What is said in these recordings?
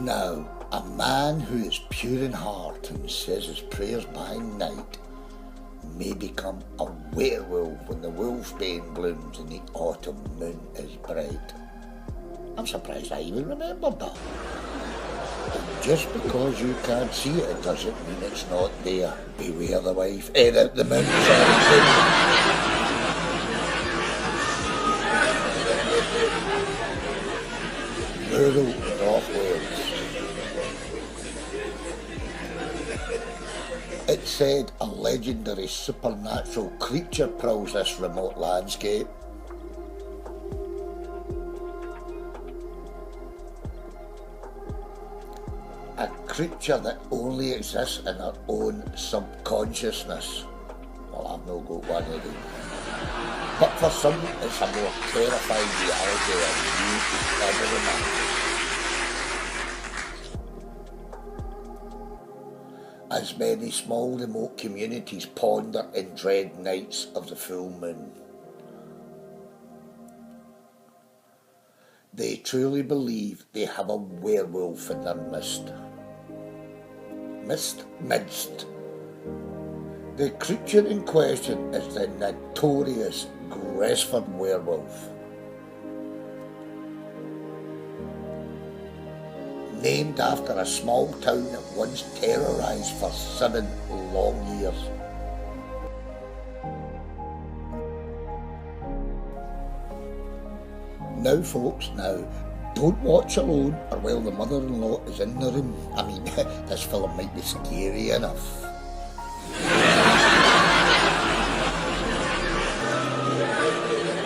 Now, a man who is pure in heart and says his prayers by night may become a werewolf when the wolfsbane blooms and the autumn moon is bright. I'm surprised I even remembered that. And just because you can't see it, it doesn't mean it's not there. Beware the wife. The moon. Rural North Wales. It's said a legendary supernatural creature prowls this remote landscape. A creature that only exists in our own subconsciousness. Well, I've no got one of them. But for some, it's a more terrifying reality than you could ever imagine. As many small remote communities ponder in dread nights of the full moon. They truly believe they have a werewolf in their midst. Midst. The creature in question is the notorious Gresford werewolf. Named after a small town that once terrorised for 7 long years. Now folks, don't watch alone or while the mother-in-law is in the room. I mean, this film might be scary enough.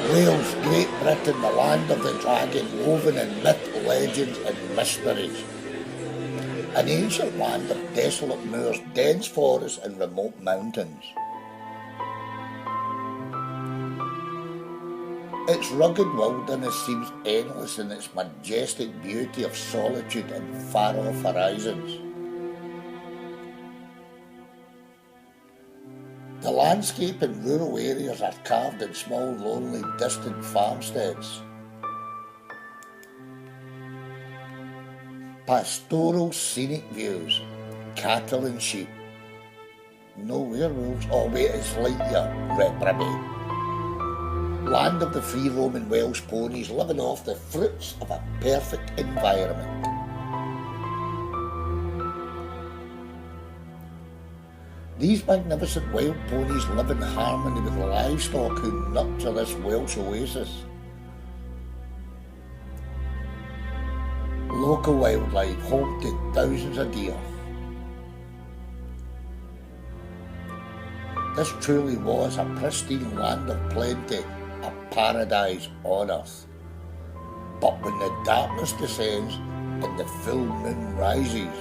Wales, Great Britain, the land of the dragon, woven in myth, legends and mysteries. An ancient land of desolate moors, dense forests and remote mountains. Its rugged wilderness seems endless in its majestic beauty of solitude and far-off horizons. The landscape in rural areas are carved in small, lonely, distant farmsteads. Pastoral scenic views, cattle and sheep. No werewolves. Oh wait, it's Lightyear, reprobate. Land of the free roaming Welsh ponies living off the fruits of a perfect environment. These magnificent wild ponies live in harmony with the livestock who nurture this Welsh oasis. Local wildlife home to thousands of deer. This truly was a pristine land of plenty, a paradise on earth. But when the darkness descends and the full moon rises,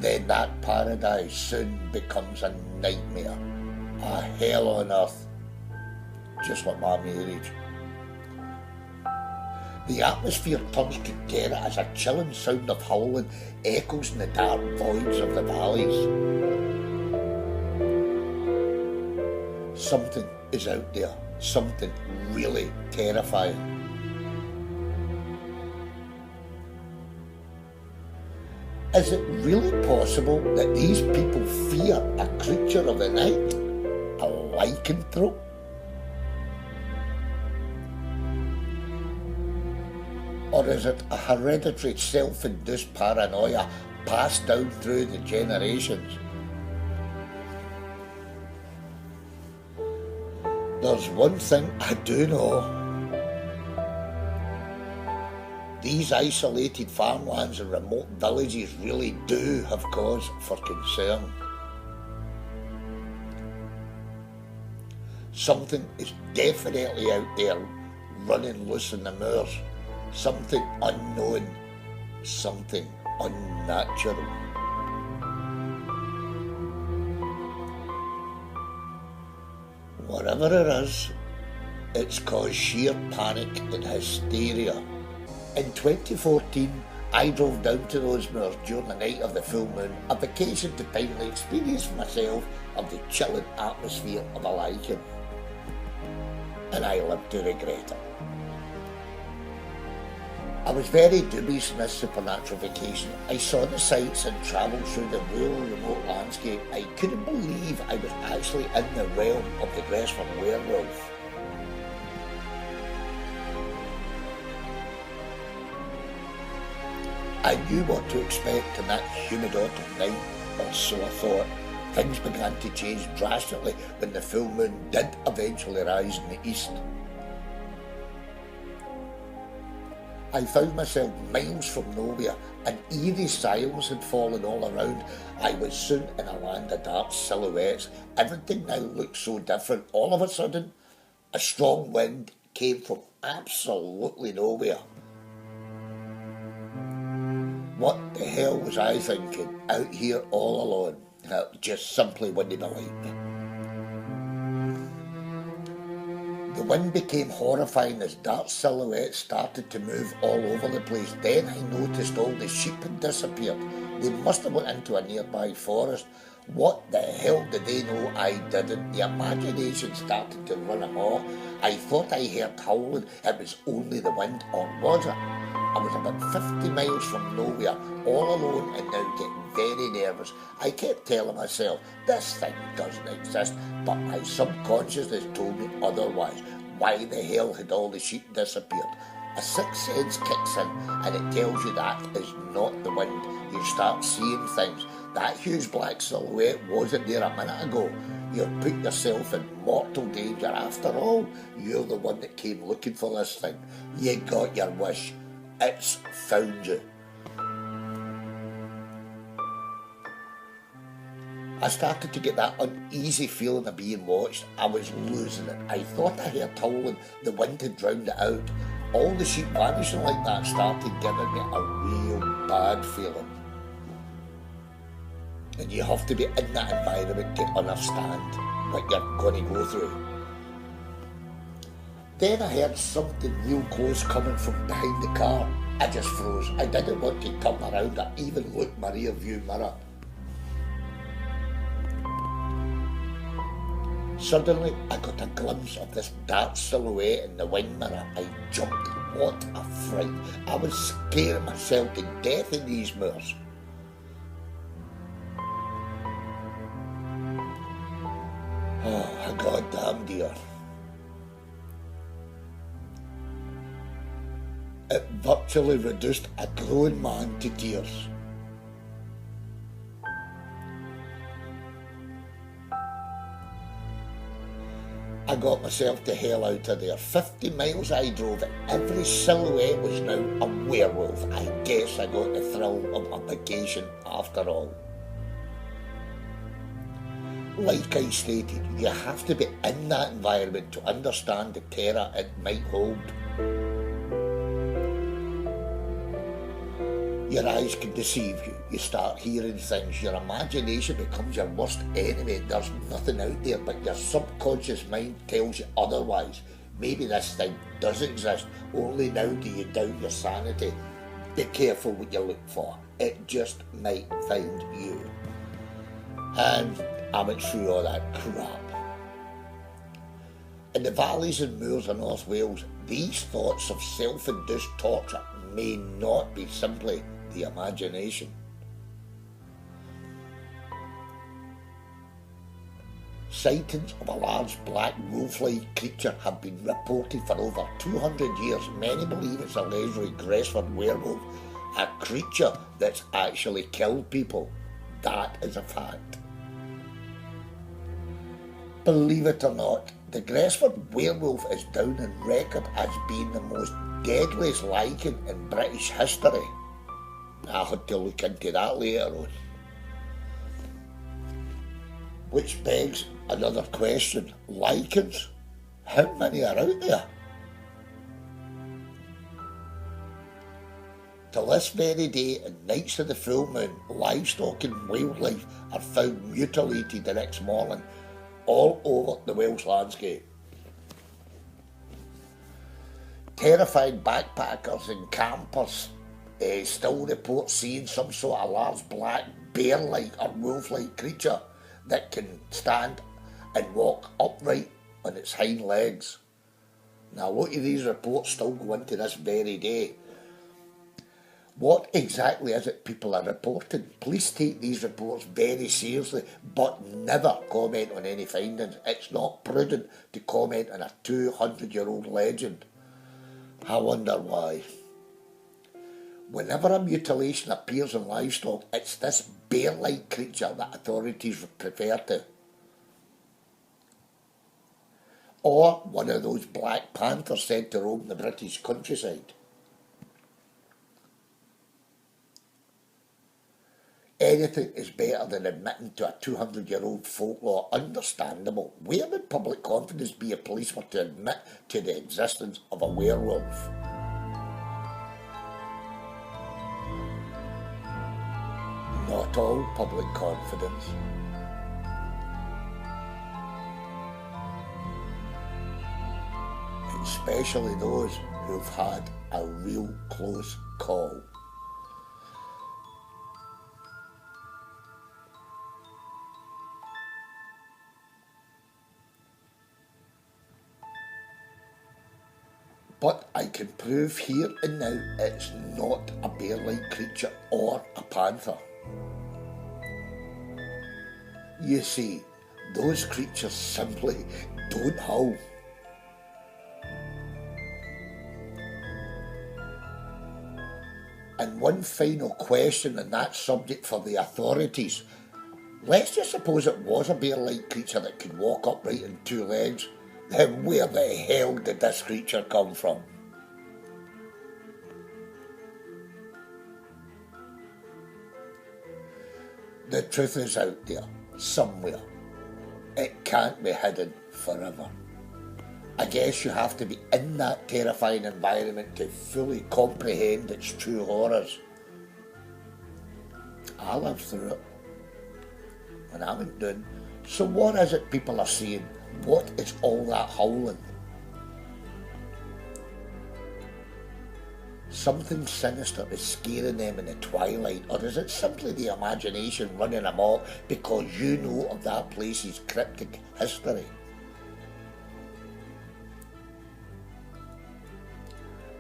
then that paradise soon becomes a nightmare, a hell on earth, just like my marriage. The atmosphere turns to terror as a chilling sound of howling echoes in the dark voids of the valleys. Something is out there, something really terrifying. Is it really possible that these people fear a creature of the night, a lycanthrope? Or is it a hereditary self-induced paranoia passed down through the generations? There's one thing I do know. These isolated farmlands and remote villages really do have cause for concern. Something is definitely out there running loose in the moors. Something unknown, something unnatural. Whatever it is, it's caused sheer panic and hysteria. In 2014, I drove down to those moors during the night of the full moon, a vacation to finally experience for myself of the chilling atmosphere of a lichen. And I live to regret it. I was very dubious in this supernatural vacation. I saw the sights and travelled through the rural, remote landscape. I couldn't believe I was actually in the realm of the Gresford werewolf. I knew what to expect on that humid autumn night, or so I thought. Things began to change drastically when the full moon did eventually rise in the east. I found myself miles from nowhere. An eerie silence had fallen all around. I was soon in a land of dark silhouettes. Everything now looked so different. All of a sudden, a strong wind came from absolutely nowhere. What the hell was I thinking, out here all alone? It just simply wouldn't be like me. The wind became horrifying as dark silhouettes started to move all over the place. Then I noticed all the sheep had disappeared. They must have went into a nearby forest. What the hell did they know I didn't? The imagination started to run amok. I thought I heard howling. It was only the wind, or was it? I was about 50 miles from nowhere, all alone, and now getting very nervous. I kept telling myself, this thing doesn't exist, but my subconsciousness told me otherwise. Why the hell had all the sheep disappeared? A sixth sense kicks in, and it tells you that is not the wind. You start seeing things. That huge black silhouette wasn't there a minute ago. You've put yourself in mortal danger after all. You're the one that came looking for this thing. You got your wish. It's found you. I started to get that uneasy feeling of being watched. I was losing it. I thought I heard howling. The wind had drowned it out. All the sheep vanishing like that started giving me a real bad feeling. And you have to be in that environment to understand what you're going to go through. Then I heard something real close coming from behind the car. I just froze. I didn't want to turn around or even look my rear view mirror. Suddenly, I got a glimpse of this dark silhouette in the wing mirror. I jumped. What a fright. I was scaring myself to death in these moors. Oh, goddamn dear. It virtually reduced a grown man to tears. I got myself the hell out of there. 50 miles I drove and every silhouette was now a werewolf. I guess I got the thrill of a vacation after all. Like I stated, you have to be in that environment to understand the terror it might hold. Your eyes can deceive you. You start hearing things. Your imagination becomes your worst enemy. There's nothing out there, but your subconscious mind tells you otherwise. Maybe this thing does exist, only now do you doubt your sanity. Be careful what you look for. It just might find you. And I went through all that crap. In the valleys and moors of North Wales, these thoughts of self-induced torture may not be simply the imagination. Sightings of a large black wolf-like creature have been reported for over 200 years. Many believe it's a legendary Gresford werewolf, a creature that's actually killed people. That is a fact. Believe it or not, the Gresford werewolf is down on record as being the most deadliest lichen in British history. I had to look into that later on. Which begs another question. Lichens? How many are out there? To this very day, in nights of the full moon, livestock and wildlife are found mutilated the next morning all over the Welsh landscape. Terrified backpackers and campers still report seeing some sort of large black bear-like or wolf-like creature that can stand and walk upright on its hind legs. Now, a lot of these reports still go into this very day. What exactly is it people are reporting? Police take these reports very seriously, but never comment on any findings. It's not prudent to comment on a 200-year-old legend. I wonder why. Whenever a mutilation appears in livestock, it's this bear-like creature that authorities prefer to. Or one of those black panthers said to roam the British countryside. Anything is better than admitting to a 200-year-old folklore. Understandable. Where would public confidence be if police were to admit to the existence of a werewolf? Not all public confidence. Especially those who've had a real close call. But I can prove here and now it's not a bear-like creature or a panther. You see, those creatures simply don't howl. And one final question on that subject for the authorities. Let's just suppose it was a bear-like creature that could walk upright on two legs. Then where the hell did this creature come from? The truth is out there, somewhere. It can't be hidden forever. I guess you have to be in that terrifying environment to fully comprehend its true horrors. I lived through it. And I went down. So what is it people are saying? What is all that howling? Something sinister is scaring them in the twilight, or is it simply the imagination running amok because you know of that place's cryptic history?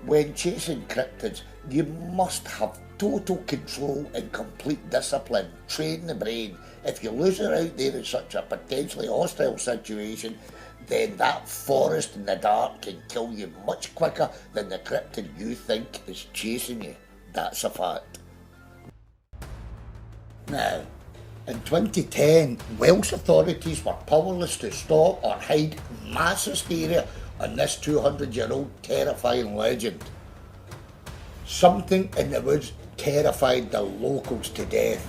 When chasing cryptids, you must have total control and complete discipline. Train the brain. If you lose her out there in such a potentially hostile situation, then that forest in the dark can kill you much quicker than the cryptid you think is chasing you. That's a fact. Now, in 2010, Welsh authorities were powerless to stop or hide mass hysteria on this 200-year-old terrifying legend. Something in the woods terrified the locals to death.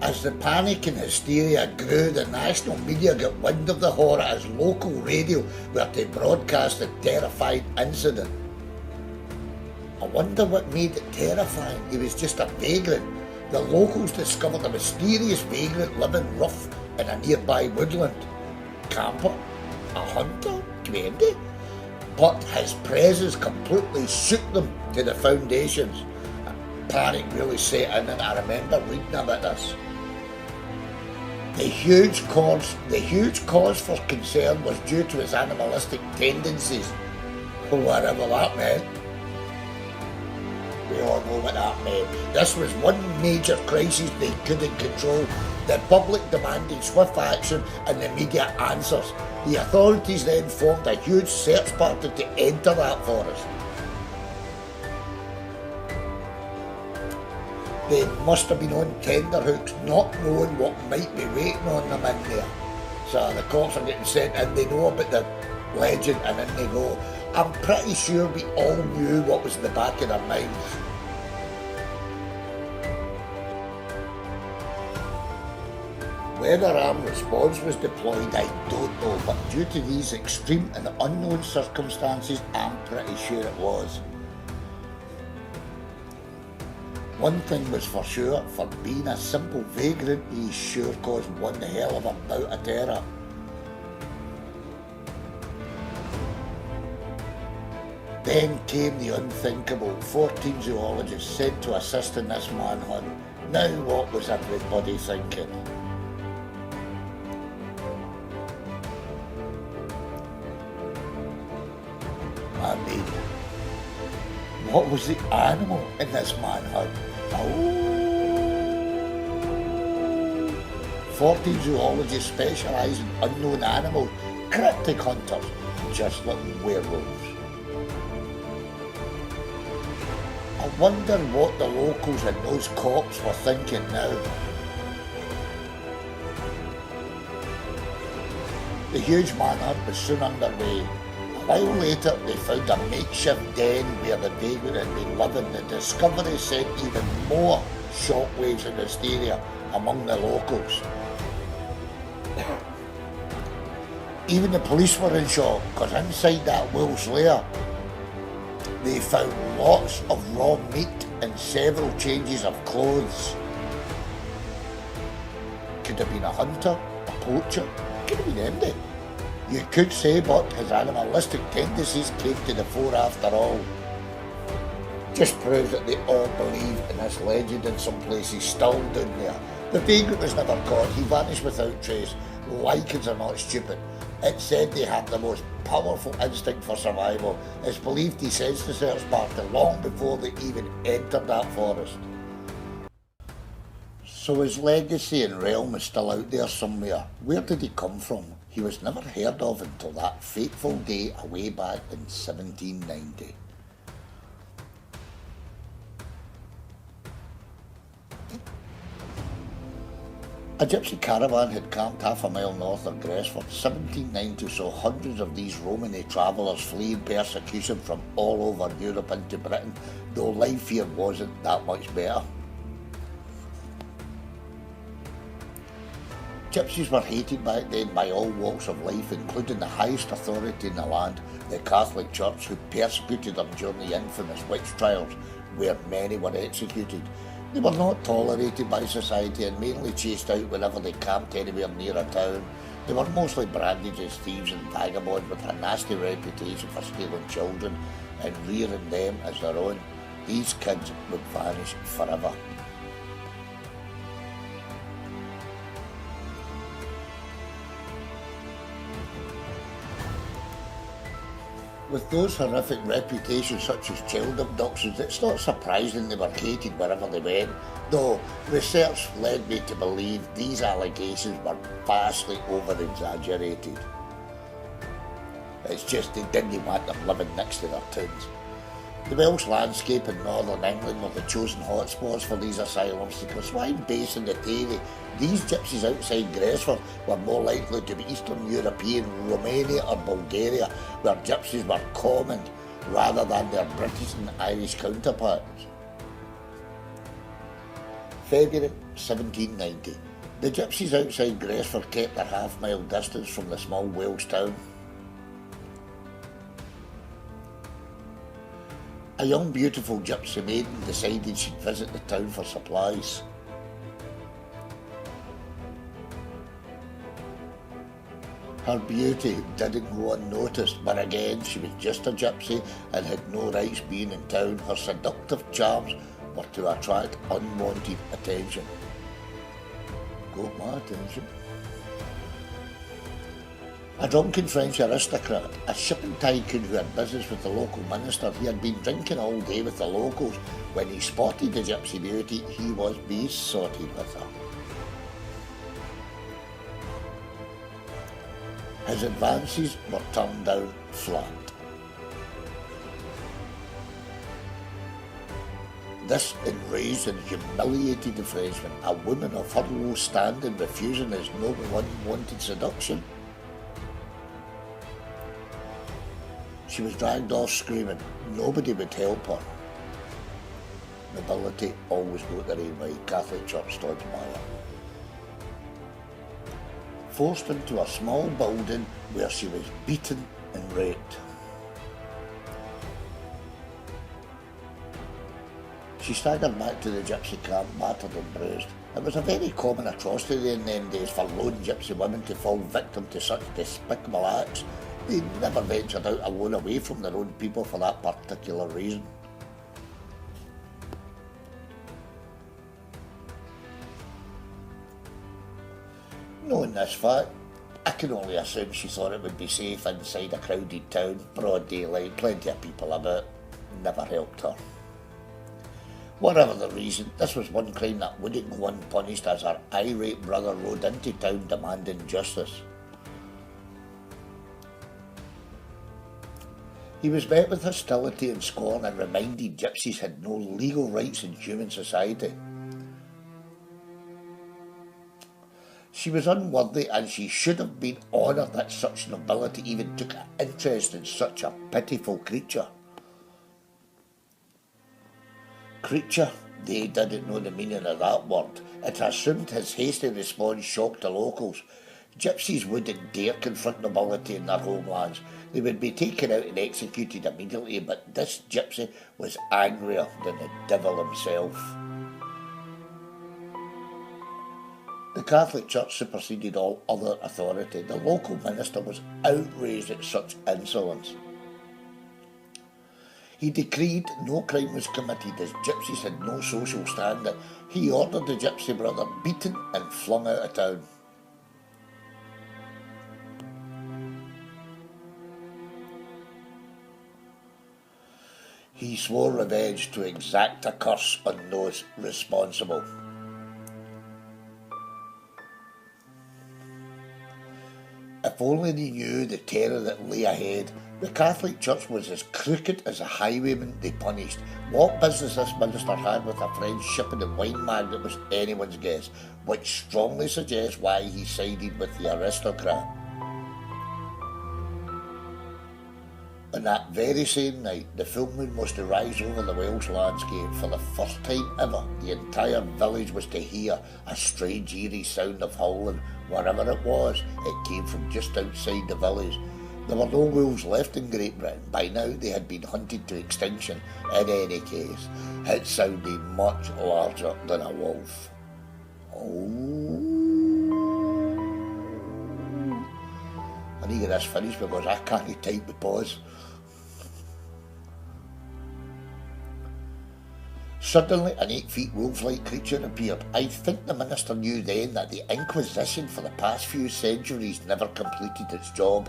As the panic and hysteria grew, the national media got wind of the horror as local radio were to broadcast the terrifying incident. I wonder what made it terrifying. He was just a vagrant. The locals discovered a mysterious vagrant living rough in a nearby woodland. Camper? A hunter? Maybe? But his presence completely shook them to the foundations. Panic really set in, and I remember reading about this. The huge cause for concern was due to his animalistic tendencies, whatever that meant. We all know what that meant. This was one major crisis they couldn't control. The public demanded swift action and the media answers. The authorities then formed a huge search party to enter that forest. They must have been on tenterhooks, not knowing what might be waiting on them in there. So the cops are getting sent in, they know about the legend, and in they go. I'm pretty sure we all knew what was in the back of their minds. Whether armed response was deployed, I don't know, but due to these extreme and unknown circumstances, I'm pretty sure it was. One thing was for sure, for being a simple vagrant, he sure caused one hell of a bout of terror. Then came the unthinkable. 14 zoologists sent to assist in this manhunt. Now what was everybody thinking? I mean, what was the animal in this manhunt? Oh. 14 zoologists specialise in unknown animals, cryptic hunters, just like werewolves. I wonder what the locals and those cops were thinking now. The huge manhunt was soon underway. A while later, they found a makeshift den where the vagrant had been living. The discovery sent even more shockwaves and hysteria among the locals. Even the police were in shock, because inside that wolf's lair, they found lots of raw meat and several changes of clothes. Could have been a hunter, a poacher, could have been empty. You could say, but his animalistic tendencies came to the fore after all. Just proves that they all believe in this legend in some places still down there. The vagrant was never caught, he vanished without trace. Lycans are not stupid. It's said they have the most powerful instinct for survival. It's believed he sensed the search party long before they even entered that forest. So his legacy and realm is still out there somewhere. Where did he come from? He was never heard of until that fateful day away back in 1790. A gypsy caravan had camped half a mile north of Gresford. 1790 saw hundreds of these Romany travellers fleeing persecution from all over Europe into Britain, though life here wasn't that much better. Gypsies were hated back then by all walks of life, including the highest authority in the land, the Catholic Church, who persecuted them during the infamous witch trials, where many were executed. They were not tolerated by society and mainly chased out whenever they camped anywhere near a town. They were mostly branded as thieves and vagabonds with a nasty reputation for stealing children and rearing them as their own. These kids would vanish forever. With those horrific reputations such as child abductions, it's not surprising they were hated wherever they went, though research led me to believe these allegations were vastly over-exaggerated. It's just they didn't want them living next to their towns. The Welsh landscape in northern England were the chosen hotspots for these asylum seekers. While based in the Tavy, these gypsies outside Gresford were more likely to be Eastern European, Romania or Bulgaria, where gypsies were common rather than their British and Irish counterparts. February 1790. The gypsies outside Gresford kept their half-mile distance from the small Welsh town. A young beautiful gypsy maiden decided she'd visit the town for supplies. Her beauty didn't go unnoticed, but again she was just a gypsy and had no rights being in town. Her seductive charms were to attract unwanted attention. Got my attention. A drunken French aristocrat, a shipping tycoon who had business with the local minister, he had been drinking all day with the locals. When he spotted the gypsy beauty, he was besotted with her. His advances were turned down flat. This enraged and humiliated the Frenchman, a woman of her low standing refusing his noble unwanted seduction. She was dragged off screaming. Nobody would help her. Nobility always got their own way. Catholic Church stood by her. Forced into a small building where she was beaten and raped. She staggered back to the gypsy camp, battered and bruised. It was a very common atrocity in them days for lone gypsy women to fall victim to such despicable acts. They never ventured out alone away from their own people for that particular reason. Knowing this fact, I can only assume she thought it would be safe inside a crowded town, broad daylight, plenty of people about. Never helped her. Whatever the reason, this was one crime that wouldn't go unpunished as her irate brother rode into town demanding justice. He was met with hostility and scorn and reminded gypsies had no legal rights in human society. She was unworthy and she should have been honoured that such nobility even took an interest in such a pitiful creature. Creature, they didn't know the meaning of that word. It assumed his hasty response shocked the locals. Gypsies wouldn't dare confront nobility in their homelands. They would be taken out and executed immediately, but this gypsy was angrier than the devil himself. The Catholic Church superseded all other authority. The local minister was outraged at such insolence. He decreed no crime was committed as gypsies had no social standing. He ordered the gypsy brother beaten and flung out of town. He swore revenge to exact a curse on those responsible. If only they knew the terror that lay ahead. The Catholic Church was as crooked as a highwayman they punished. What business this minister had with a French shipping and wine magnate was anyone's guess, which strongly suggests why he sided with the aristocrat. On that very same night, the full moon was to rise over the Welsh landscape. For the first time ever, the entire village was to hear a strange eerie sound of howling. Wherever it was, it came from just outside the village. There were no wolves left in Great Britain. By now they had been hunted to extinction. In any case, it sounded much larger than a wolf. Oh. I need to get this finished because I can't type the pause. Suddenly, an 8-foot wolf-like creature appeared. I think the minister knew then that the Inquisition for the past few centuries never completed its job,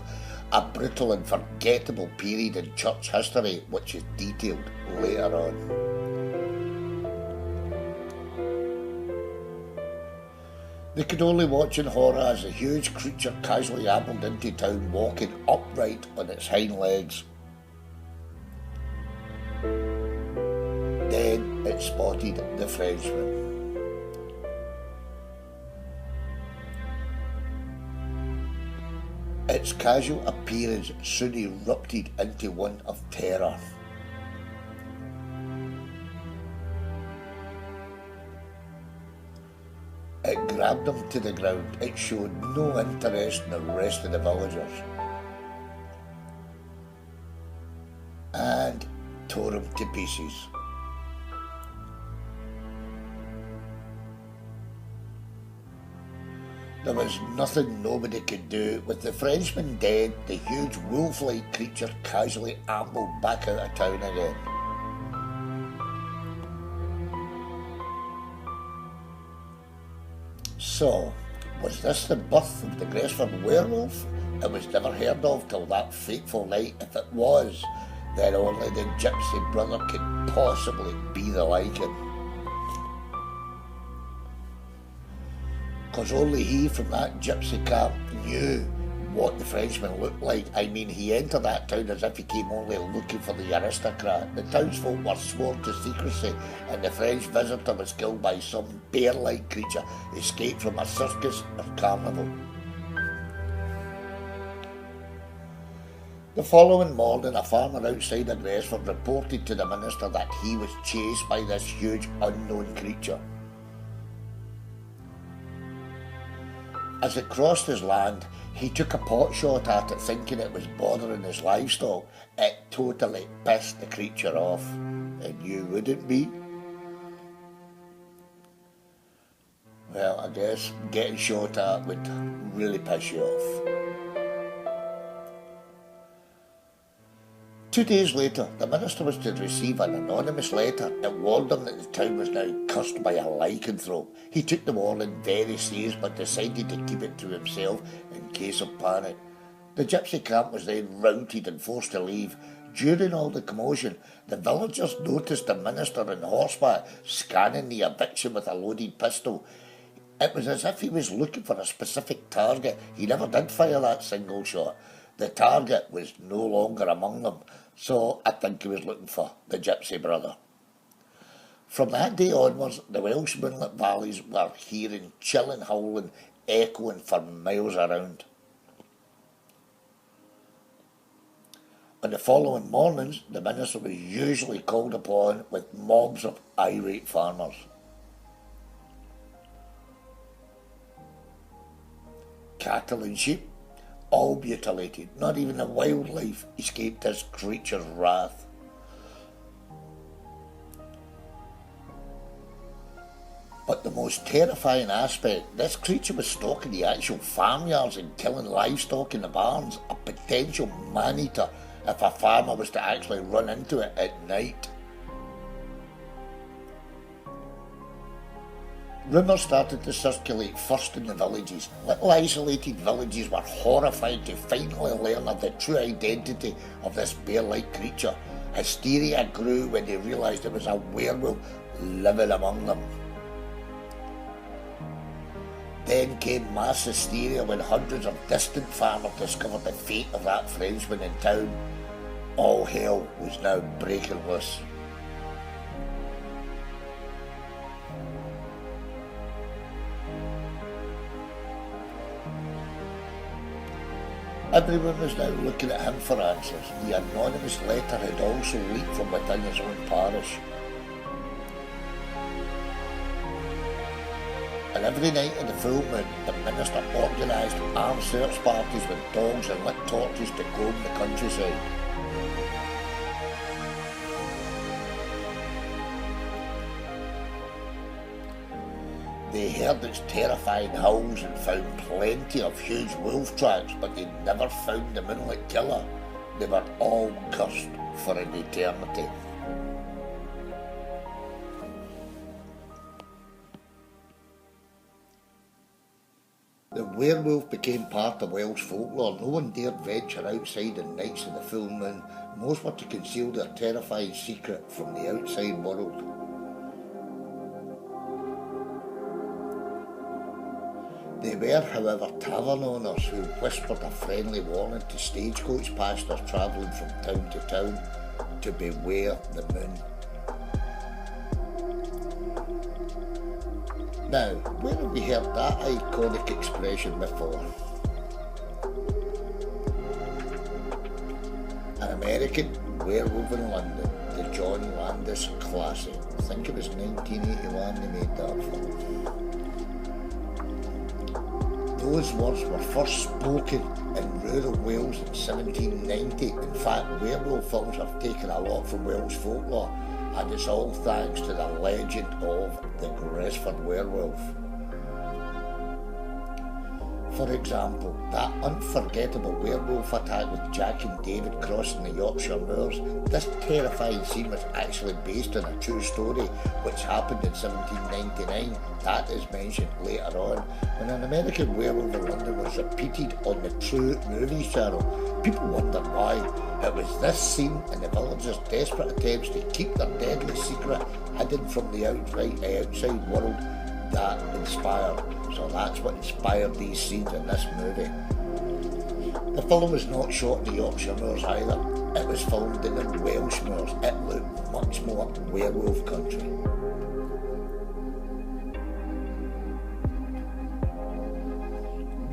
a brutal and forgettable period in church history which is detailed later on. They could only watch in horror as the huge creature casually ambled into town, walking upright on its hind legs. Then it spotted the Frenchman. Its casual appearance soon erupted into one of terror. It grabbed him to the ground. It showed no interest in the rest of the villagers. And tore him to pieces. There was nothing nobody could do. With the Frenchman dead, the huge wolf-like creature casually ambled back out of town again. So, was this the birth of the Gresford werewolf? It was never heard of till that fateful night. If it was, then only the gypsy brother could possibly be the like-him. Because only he from that gypsy camp knew what the Frenchman looked like. I mean, he entered that town as if he came only looking for the aristocrat. The townsfolk were sworn to secrecy, and the French visitor was killed by some bear-like creature escaped from a circus or carnival. The following morning, a farmer outside of Gresford reported to the minister that he was chased by this huge unknown creature. As it crossed his land, he took a pot shot at it, thinking it was bothering his livestock. It totally pissed the creature off, and you wouldn't be. Well, I guess getting shot at would really piss you off. 2 days later, the minister was to receive an anonymous letter. It warned him that the town was now cursed by a lycanthrope. He took the warning very serious but decided to keep it to himself in case of panic. The gypsy camp was then routed and forced to leave. During all the commotion, the villagers noticed the minister on horseback scanning the eviction with a loaded pistol. It was as if he was looking for a specific target. He never did fire that single shot. The target was no longer among them, so I think he was looking for the gypsy brother. From that day onwards, the Welsh moonlit valleys were hearing chilling howling echoing for miles around. On the following mornings, the minister was usually called upon with mobs of irate farmers. Cattle and sheep, all mutilated. Not even the wildlife escaped this creature's wrath. But the most terrifying aspect, this creature was stalking the actual farmyards and killing livestock in the barns, a potential man-eater if a farmer was to actually run into it at night. Rumours started to circulate first in the villages. Little isolated villages were horrified to finally learn of the true identity of this bear-like creature. Hysteria grew when they realised it was a werewolf living among them. Then came mass hysteria when hundreds of distant farmers discovered the fate of that Frenchman in town. All hell was now breaking loose. Everyone was now looking at him for answers. The anonymous letter had also leaked from within his own parish. And every night in the full moon, the minister organised armed search parties with dogs and lit torches to comb the countryside. They heard its terrifying howls and found plenty of huge wolf tracks, but they never found the moonlit killer. They were all cursed for an eternity. The werewolf became part of Welsh folklore. No one dared venture outside on nights of the full moon. Most were to conceal their terrifying secret from the outside world. They were, however, tavern owners who whispered a friendly warning to stagecoach passengers travelling from town to town to beware the moon. Now, where have we heard that iconic expression before? An American Werewolf in London, the John Landis classic. I think it was 1981 they made that film. Those words were first spoken in rural Wales in 1790. In fact, werewolf films have taken a lot from Welsh folklore, and it's all thanks to the legend of the Gresford werewolf. For example, that unforgettable werewolf attack with Jack and David crossing the Yorkshire moors. This terrifying scene was actually based on a true story which happened in 1799. That is mentioned later on when an American Werewolf in London was repeated on the True Movies channel. People wondered why. It was this scene and the villagers' desperate attempts to keep their deadly secret hidden from the outside world that inspired. So that's what inspired these scenes in this movie. The film was not shot in the Yorkshire moors either. It was filmed in the Welsh moors. It looked much more werewolf country.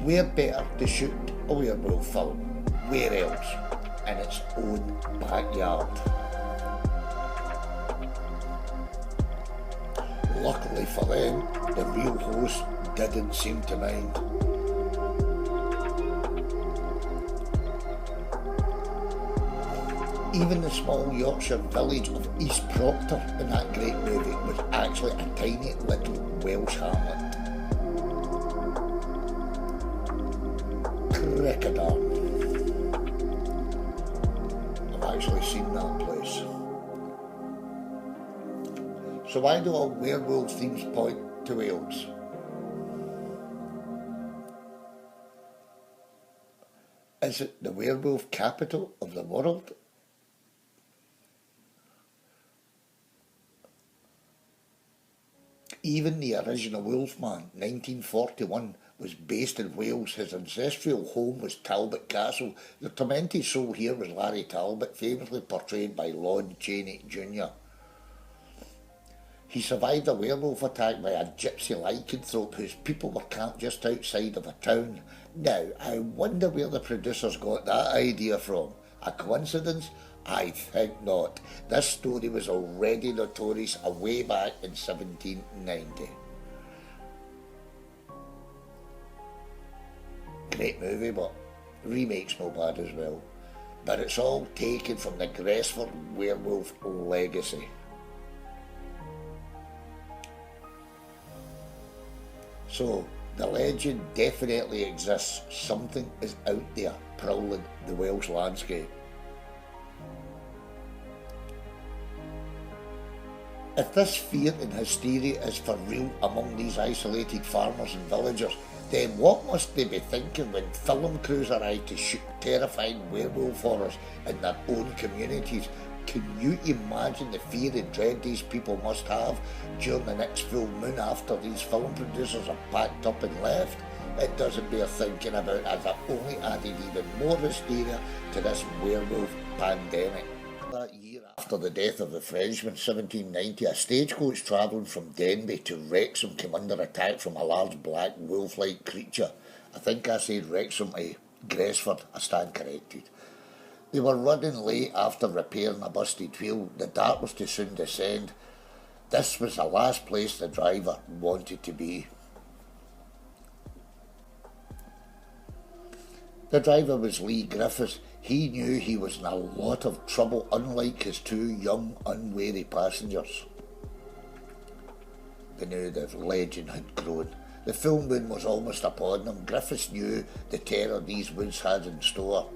Where better to shoot a werewolf film? Where else? In its own backyard. Luckily for them, the real host didn't seem to mind. Even the small Yorkshire village of East Proctor in that great movie was actually a tiny little Welsh hamlet. Crickadar. Have I actually seen that place. So why do all werewolf themes point to Wales? Is it the werewolf capital of the world? Even the original Wolfman, 1941, was based in Wales. His ancestral home was Talbot Castle. The tormented soul here was Larry Talbot, famously portrayed by Lon Chaney Jr. He survived a werewolf attack by a gypsy lycanthrope whose people were camped just outside of a town. Now, I wonder where the producers got that idea from. A coincidence? I think not. This story was already notorious way back in 1790. Great movie, but remake's no bad as well. But it's all taken from the Gresford werewolf legacy. So, the legend definitely exists. Something is out there prowling the Welsh landscape. If this fear and hysteria is for real among these isolated farmers and villagers, then what must they be thinking when film crews arrive to shoot terrifying werewolf horrors in their own communities? Can you imagine the fear and dread these people must have during the next full moon after these film producers are packed up and left? It doesn't bear thinking about, as it only added even more hysteria to this werewolf pandemic. That year after the death of the Frenchman, 1790, a stagecoach travelling from Denbigh to Wrexham came under attack from a large black wolf-like creature. I think I said Wrexham to Gresford, I stand corrected. They were running late after repairing a busted wheel. The dark was to soon descend. This was the last place the driver wanted to be. The driver was Lee Griffiths. He knew he was in a lot of trouble, unlike his two young, unwary passengers. They knew the legend had grown. The full moon was almost upon them. Griffiths knew the terror these woods had in store.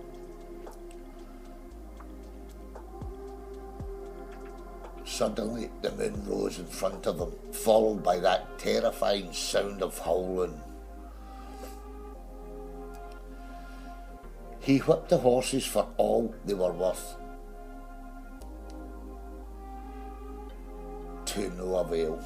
Suddenly, the moon rose in front of them, followed by that terrifying sound of howling. He whipped the horses for all they were worth. To no avail.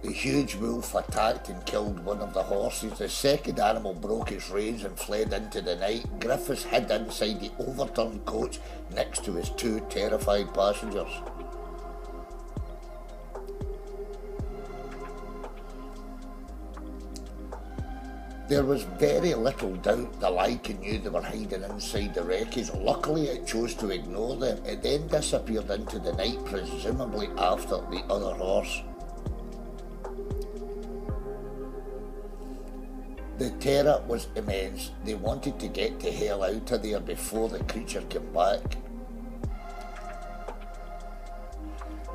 The huge wolf attacked and killed one of the horses. The second animal broke its reins and fled into the night. Griffiths hid inside the overturned coach next to his two terrified passengers. There was very little doubt the Lycan knew they were hiding inside the wreckage. Luckily, it chose to ignore them. It then disappeared into the night, presumably after the other horse. The terror was immense. They wanted to get the hell out of there before the creature came back.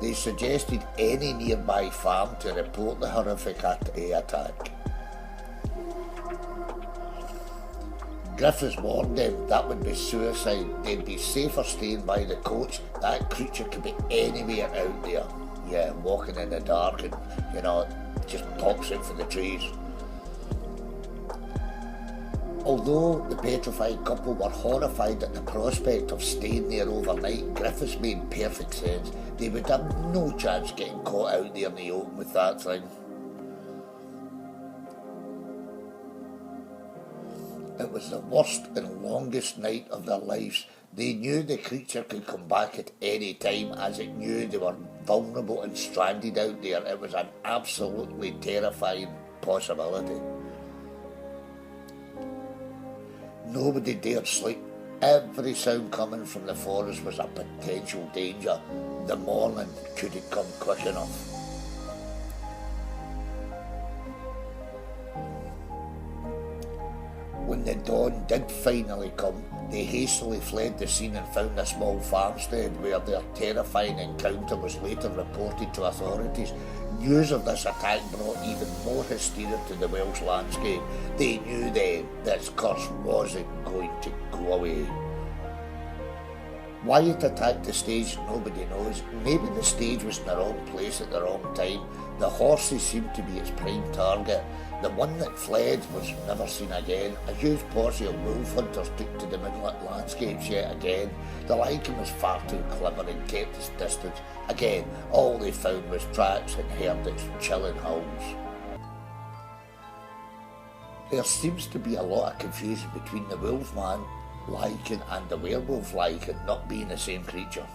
They suggested any nearby farm to report the horrific attack. Griffiths warned them that would be suicide. They'd be safer staying by the coach. That creature could be anywhere out there. Yeah, walking in the dark and, just pops out from the trees. Although the petrified couple were horrified at the prospect of staying there overnight, Griffiths made perfect sense. They would have no chance getting caught out there in the open with that thing. It was the worst and longest night of their lives. They knew the creature could come back at any time, as it knew they were vulnerable and stranded out there. It was an absolutely terrifying possibility. Nobody dared sleep. Every sound coming from the forest was a potential danger. The morning couldn't come quick enough. When the dawn did finally come, they hastily fled the scene and found a small farmstead where their terrifying encounter was later reported to authorities. News of this attack brought even more hysteria to the Welsh landscape. They knew then this curse wasn't going to go away. Why it attacked the stage, nobody knows. Maybe the stage was in the wrong place at the wrong time. The horses seemed to be its prime target. The one that fled was never seen again. A huge posse of wolf hunters took to the moonlit landscapes yet again. The lichen was far too clever and kept its distance. Again, all they found was tracks and heard its chilling howls. There seems to be a lot of confusion between the wolfman lichen and the werewolf lichen not being the same creature.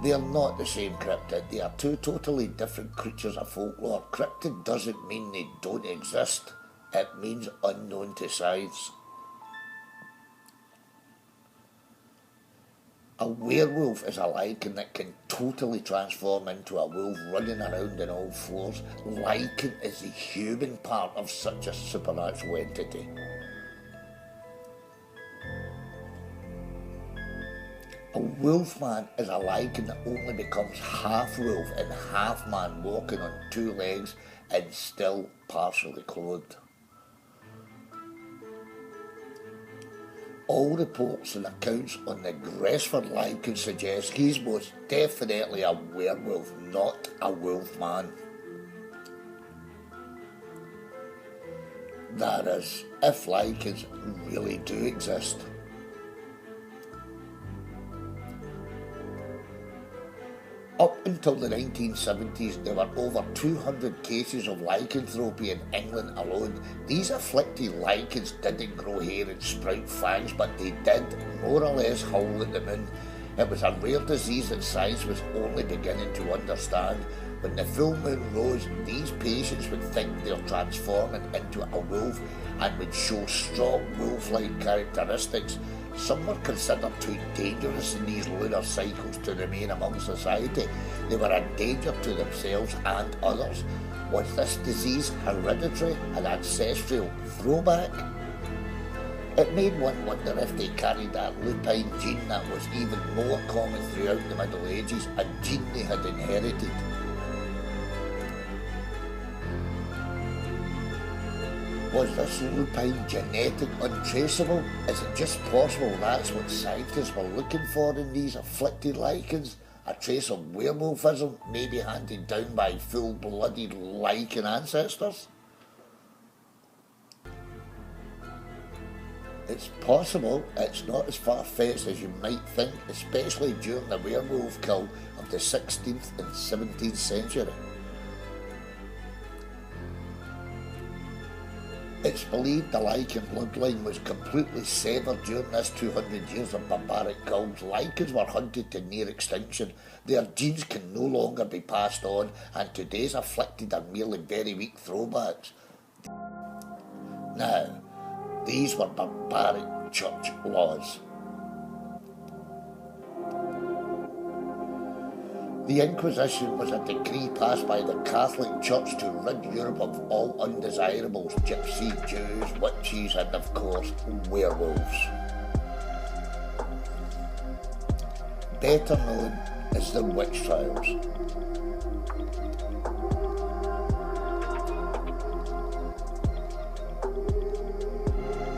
They are not the same cryptid, they are two totally different creatures of folklore. Cryptid doesn't mean they don't exist, it means unknown to science. A werewolf is a lichen that can totally transform into a wolf running around on all fours. Lichen is the human part of such a supernatural entity. A wolfman is a lichen that only becomes half wolf and half man, walking on two legs and still partially clothed. All reports and accounts on the Gresford lichen suggest he's most definitely a werewolf, not a wolfman. That is, if lichens really do exist. Up until the 1970s, there were over 200 cases of lycanthropy in England alone. These afflicted lichens didn't grow hair and sprout fangs, but they did more or less howl at the moon. It was a rare disease that science was only beginning to understand. When the full moon rose, these patients would think they were transforming into a wolf and would show strong wolf-like characteristics. Some were considered too dangerous in these lunar cycles to remain among society. They were a danger to themselves and others. Was this disease hereditary, an ancestral throwback? It made one wonder if they carried that lupine gene that was even more common throughout the Middle Ages, a gene they had inherited. Was this lupine genetic untraceable? Is it just possible that's what scientists were looking for in these afflicted lichens? A trace of werewolfism, maybe handed down by full-blooded lichen ancestors? It's possible it's not as far-fetched as you might think, especially during the werewolf kill of the 16th and 17th century. It's believed the lichen bloodline was completely severed during this 200 years of barbaric kills. Lichens were hunted to near extinction. Their genes can no longer be passed on, and today's afflicted are merely very weak throwbacks. Now, these were barbaric church laws. The Inquisition was a decree passed by the Catholic Church to rid Europe of all undesirables, gypsy, Jews, witches and, of course, werewolves. Better known as the witch trials.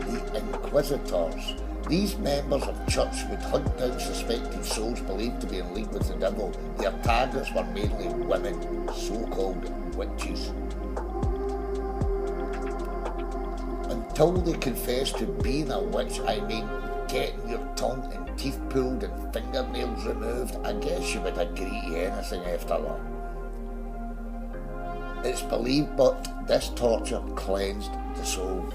The Inquisitors. These members of church would hunt down suspected souls believed to be in league with the devil. Their targets were mainly women, so-called witches. Until they confessed to being a witch, I mean getting your tongue and teeth pulled and fingernails removed, I guess you would agree to anything after that. It's believed but this torture cleansed the soul.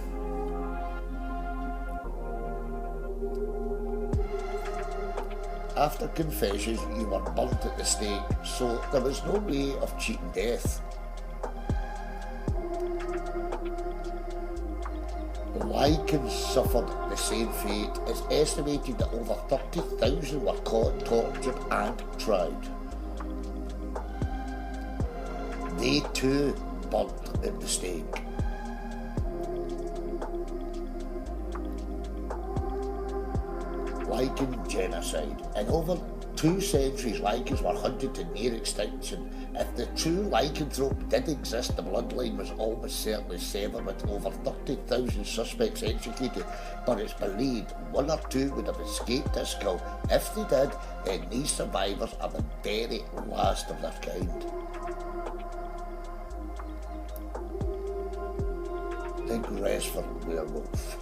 After confessions, you were burnt at the stake, so there was no way of cheating death. Lichens suffered the same fate. It's estimated that over 30,000 were caught, tortured and tried. They too burnt at the stake. Lichen genocide. In over 2 centuries lichens were hunted to near extinction. If the true lycanthrope did exist, the bloodline was almost certainly severed with over 30,000 suspects executed, but it's believed 1 or 2 would have escaped this kill. If they did, then these survivors are the very last of their kind. The Gresford werewolf.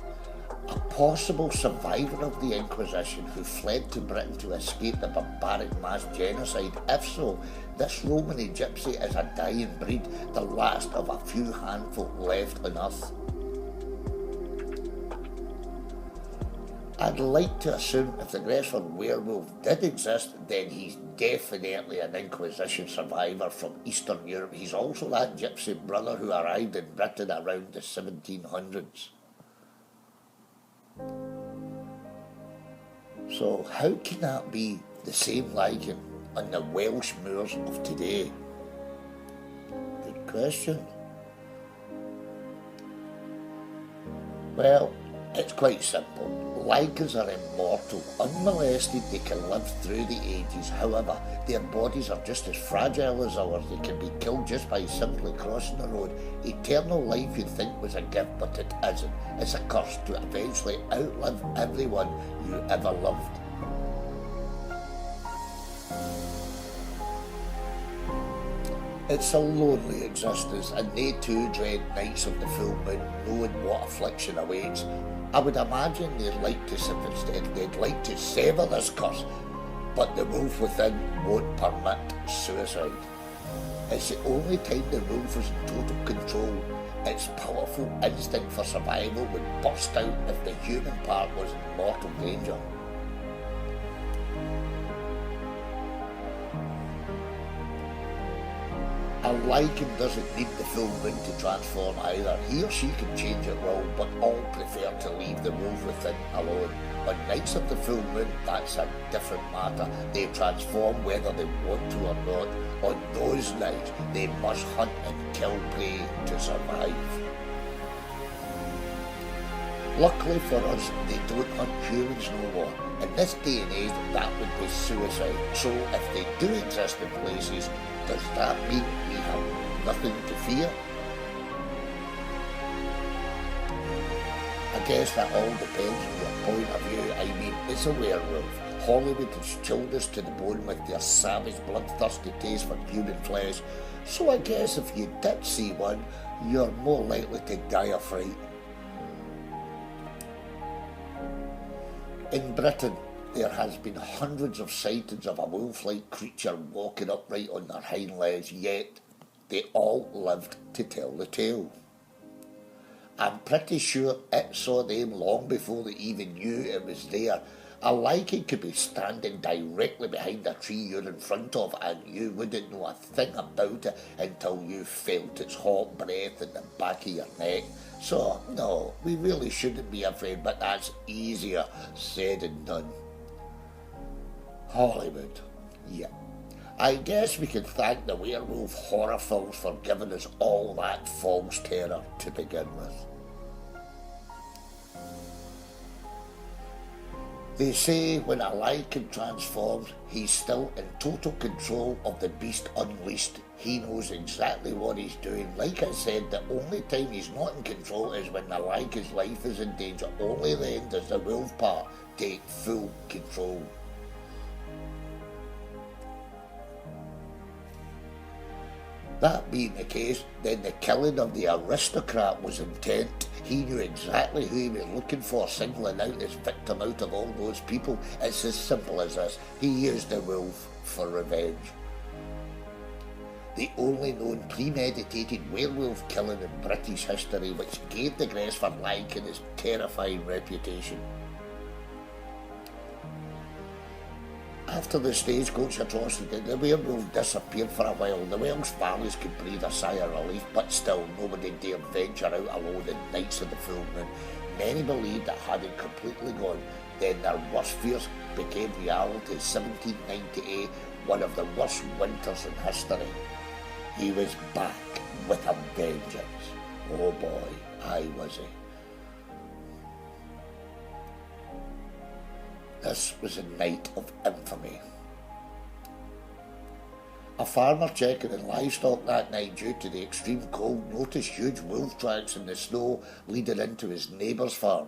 A possible survivor of the Inquisition who fled to Britain to escape the barbaric mass genocide. If so, this Romany gypsy is a dying breed, the last of a few handful left on earth. I'd like to assume if the Gresford werewolf did exist, then he's definitely an Inquisition survivor from Eastern Europe. He's also that gypsy brother who arrived in Britain around the 1700s. So how can that be the same lichen on the Welsh moors of today? Good question. Well, it's quite simple. Lichens are immortal. Unmolested, they can live through the ages. However, their bodies are just as fragile as ours. They can be killed just by simply crossing the road. Eternal life you'd think was a gift, but it isn't. It's a curse to eventually outlive everyone you ever loved. It's a lonely existence, and they too dread nights of the full moon, knowing what affliction awaits. I would imagine they'd like to sever this curse, but the wolf within won't permit suicide. It's the only time the wolf is in total control. Its powerful instinct for survival would burst out if the human part was in mortal danger. A lichen doesn't need the full moon to transform either. He or she can change at will, but all prefer to leave the wolf within alone. On nights of the full moon, that's a different matter. They transform whether they want to or not. On those nights, they must hunt and kill prey to survive. Luckily for us, they don't hunt humans no more. In this day and age, that would be suicide. So if they do exist in places, does that mean we have nothing to fear? I guess that all depends on your point of view. I mean, it's a werewolf. Hollywood has chilled us to the bone with their savage, bloodthirsty taste for human flesh. So I guess if you did see one, you're more likely to die of fright. In Britain, there has been hundreds of sightings of a wolf-like creature walking upright on their hind legs, yet they all lived to tell the tale. I'm pretty sure it saw them long before they even knew it was there. A lichen could be standing directly behind a tree you're in front of, and you wouldn't know a thing about it until you felt its hot breath in the back of your neck. So, no, we really shouldn't be afraid, but that's easier said than done. Hollywood, yeah. I guess we can thank the werewolf horror films for giving us all that false terror to begin with. They say when a lichen transforms, he's still in total control of the beast unleashed. He knows exactly what he's doing. Like I said, the only time he's not in control is when the liken's life is in danger. Only then does the wolf part take full control. That being the case, then the killing of the aristocrat was intent. He knew exactly who he was looking for, singling out his victim out of all those people. It's as simple as this. He used the wolf for revenge. The only known premeditated werewolf killing in British history, which gave the Gresford lichen its terrifying reputation. After the stagecoach atrocity, the werewolf disappeared for a while. The Welsh valleys could breathe a sigh of relief, but still nobody dared venture out alone in nights of the full moon. Many believed that had it completely gone, then their worst fears became reality. 1798, one of the worst winters in history. He was back with a vengeance. Oh boy, aye was he. This was a night of infamy. A farmer checking in livestock that night due to the extreme cold noticed huge wolf tracks in the snow leading into his neighbour's farm.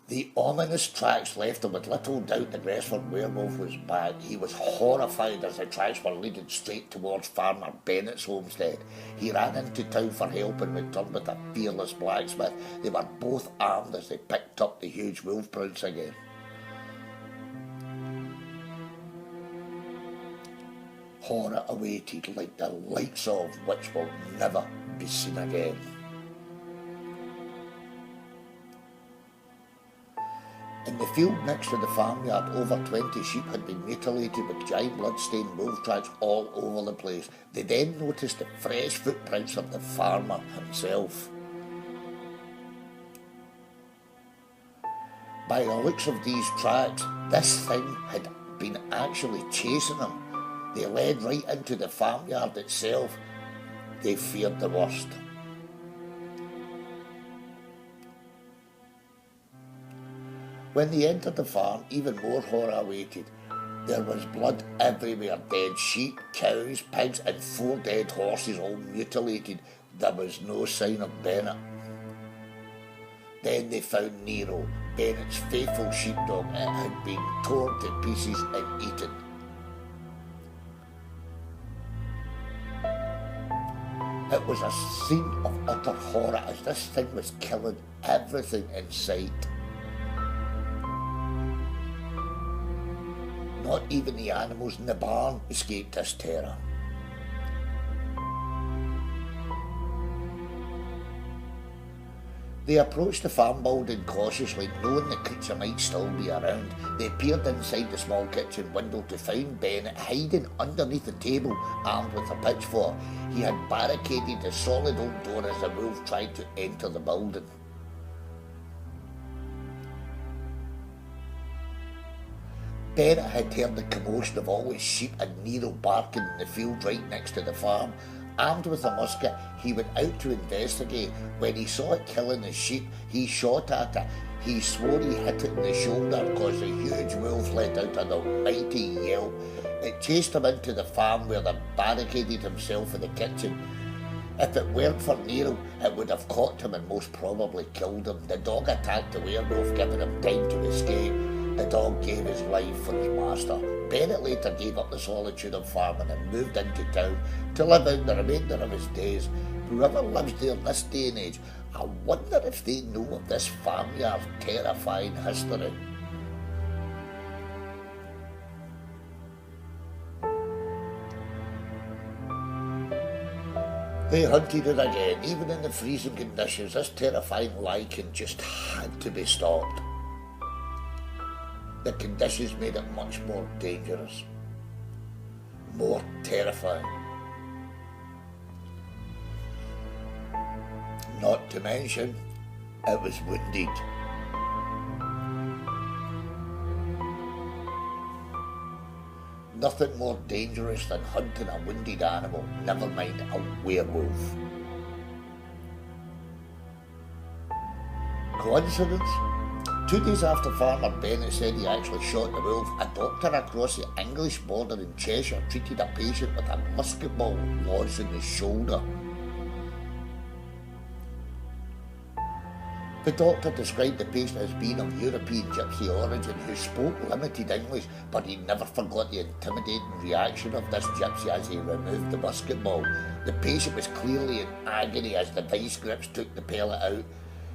The ominous tracks left him with little doubt the Gresford werewolf was back. He was horrified as the tracks were leading straight towards Farmer Bennett's homestead. He ran into town for help and returned with a fearless blacksmith. They were both armed as they picked up the huge wolf prints again. Horror awaited like the likes of which will never be seen again. In the field next to the farmyard, over 20 sheep had been mutilated with giant blood-stained wolf tracks all over the place. They then noticed the fresh footprints of the farmer himself. By the looks of these tracks, this thing had been actually chasing them. They led right into the farmyard itself. They feared the worst. When they entered the farm, even more horror awaited. There was blood everywhere, dead sheep, cows, pigs and 4 dead horses all mutilated. There was no sign of Bennett. Then they found Nero, Bennett's faithful sheepdog. It had been torn to pieces and eaten. It was a scene of utter horror as this thing was killing everything in sight. Not even the animals in the barn escaped this terror. They approached the farm building cautiously, knowing the creature might still be around. They peered inside the small kitchen window to find Bennett hiding underneath the table, armed with a pitchfork. He had barricaded the solid oak door as the wolf tried to enter the building. Bennett had heard the commotion of all his sheep and Nero barking in the field right next to the farm. Armed with a musket, he went out to investigate. When he saw it killing his sheep, he shot at it. He swore he hit it in the shoulder because the huge wolf let out an almighty yell. It chased him into the farm where he barricaded himself in the kitchen. If it weren't for Nero, it would have caught him and most probably killed him. The dog attacked the werewolf, giving him time to escape. The dog gave his life for his master. Bennett later gave up the solitude of farming and moved into town to live out the remainder of his days. Whoever lives there this day and age, I wonder if they know of this farmyard's terrifying history. They hunted it again. Even in the freezing conditions, this terrifying lichen just had to be stopped. The conditions made it much more dangerous, more terrifying. Not to mention, it was wounded. Nothing more dangerous than hunting a wounded animal, never mind a werewolf. Coincidence? 2 days after Farmer Bennett said he actually shot the wolf, a doctor across the English border in Cheshire treated a patient with a musket ball lodged in his shoulder. The doctor described the patient as being of European gypsy origin who spoke limited English, but he never forgot the intimidating reaction of this gypsy as he removed the musket ball. The patient was clearly in agony as the vice grips took the pellet out.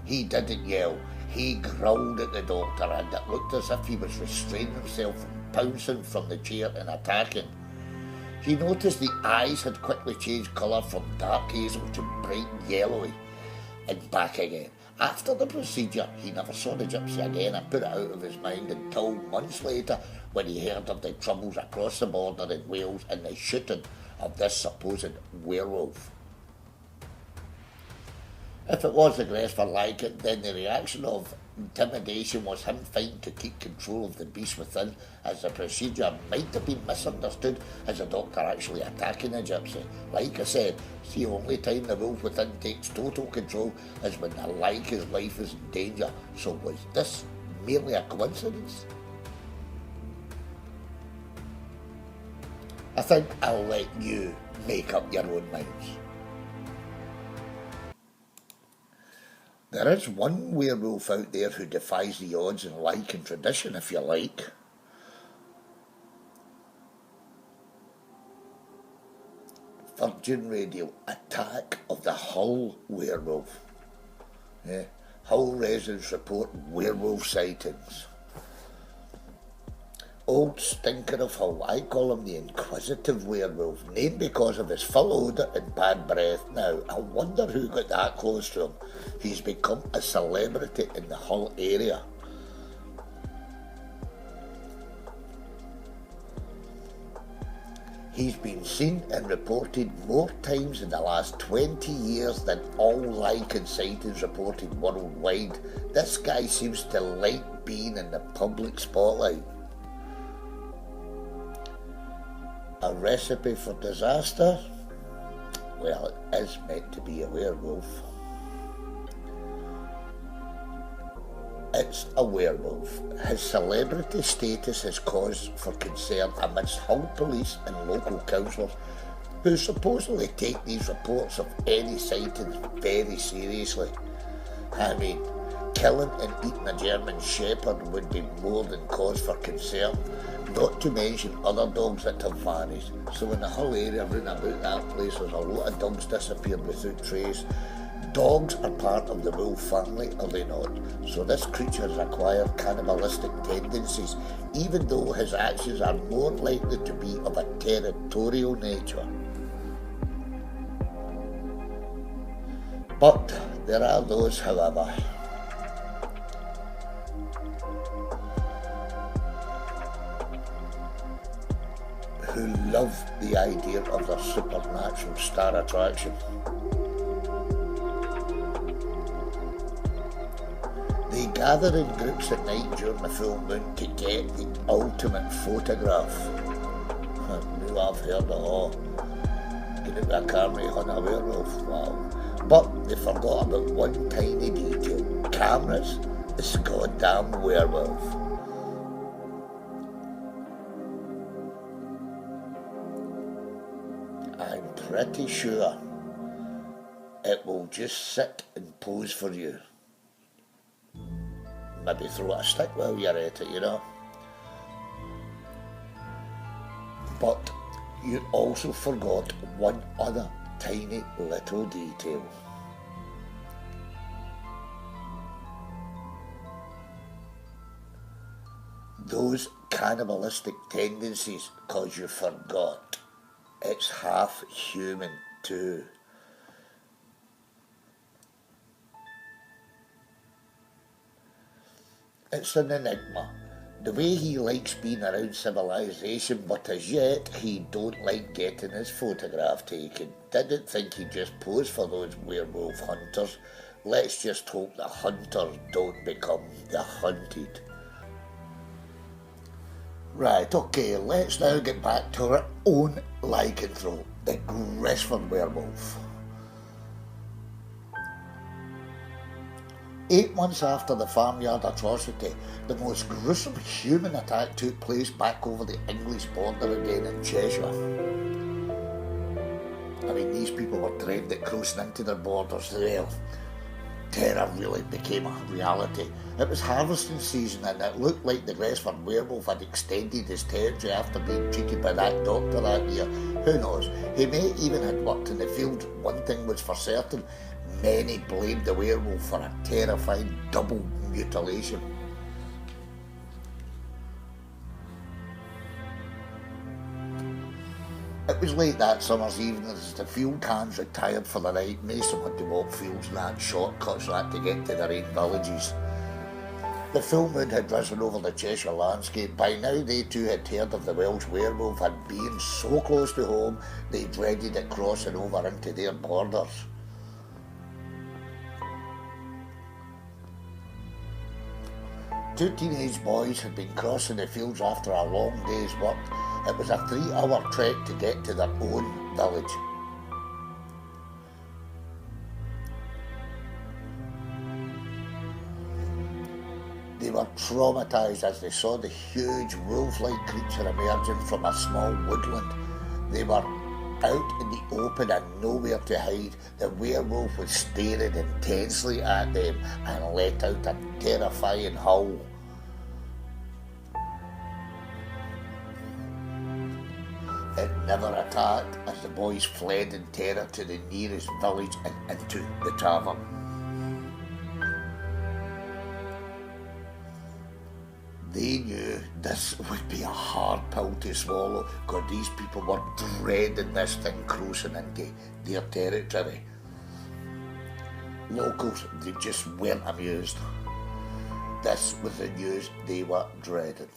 He didn't yell. He growled at the doctor, and it looked as if he was restraining himself from pouncing from the chair and attacking. He noticed the eyes had quickly changed colour from dark hazel to bright yellowy, and back again. After the procedure, he never saw the gypsy again and put it out of his mind until months later when he heard of the troubles across the border in Wales and the shooting of this supposed werewolf. If it was the Gresford lichen, then the reaction of intimidation was him fighting to keep control of the beast within, as the procedure might have been misunderstood as a doctor actually attacking a gypsy. Like I said, it's the only time the wolf within takes total control is when the liken's life is in danger. So was this merely a coincidence? I think I'll let you make up your own minds. There is one werewolf out there who defies the odds in like and tradition, if you like. Virgin Radio, attack of the Hull werewolf. Yeah. Hull residents report werewolf sightings. Old stinker of Hull, I call him the inquisitive werewolf, named because of his foul odour and bad breath. Now, I wonder who got that close to him. He's become a celebrity in the Hull area. He's been seen and reported more times in the last 20 years than all lichen sightings reported worldwide. This guy seems to like being in the public spotlight. A recipe for disaster? Well, it is meant to be a werewolf. It's a werewolf. His celebrity status has cause for concern amidst Hull police and local councillors who supposedly take these reports of any sightings very seriously. I mean, killing and eating a German Shepherd would be more than cause for concern, not to mention other dogs that have vanished. So in the Hull area, round about that place, there's a lot of dogs disappeared without trace. Dogs are part of the wolf family, are they not? So this creature has acquired cannibalistic tendencies, even though his actions are more likely to be of a territorial nature. But there are those, however, who love the idea of their supernatural star attraction. They gather in groups at night during the full moon to get the ultimate photograph. Now I've heard of all. Get out with a camera on a werewolf, wow. But they forgot about one tiny detail. Cameras, this goddamn werewolf. I'm pretty sure it will just sit and pose for you. Maybe throw a stick while you're at it, you know. But you also forgot one other tiny little detail. Those cannibalistic tendencies, cause you forgot. It's half human too. It's an enigma. The way he likes being around civilization, but as yet he don't like getting his photograph taken. Didn't think he'd just pose for those werewolf hunters. Let's just hope the hunters don't become the hunted. Right, okay, let's now get back to our own lycanthrope, the Gresford werewolf. 8 months after the farmyard atrocity, the most gruesome human attack took place back over the English border again in Cheshire. I mean, these people were dreamed at crossing into their borders there. Terror really became a reality. It was harvesting season and it looked like the Gresford werewolf had extended his territory after being treated by that doctor that year. Who knows? He may even have worked in the field. One thing was for certain, many blamed the werewolf for a terrifying double mutilation. It was late that summer's evening as the field hands retired for the night. Mason had to walk fields and had shortcuts that to get to their own villages. The full moon had risen over the Cheshire landscape. By now they too had heard of the Welsh werewolf, and being so close to home, they dreaded it crossing over into their borders. Two teenage boys had been crossing the fields after a long day's work. It was a 3-hour trek to get to their own village. They were traumatised as they saw the huge wolf-like creature emerging from a small woodland. They were out in the open and nowhere to hide. The werewolf was staring intensely at them and let out a terrifying howl. It never attacked as the boys fled in terror to the nearest village and into the tavern. They knew this would be a hard pill to swallow because these people were dreading this thing crossing into their territory. Locals, they just weren't amused. This was the news they were dreading.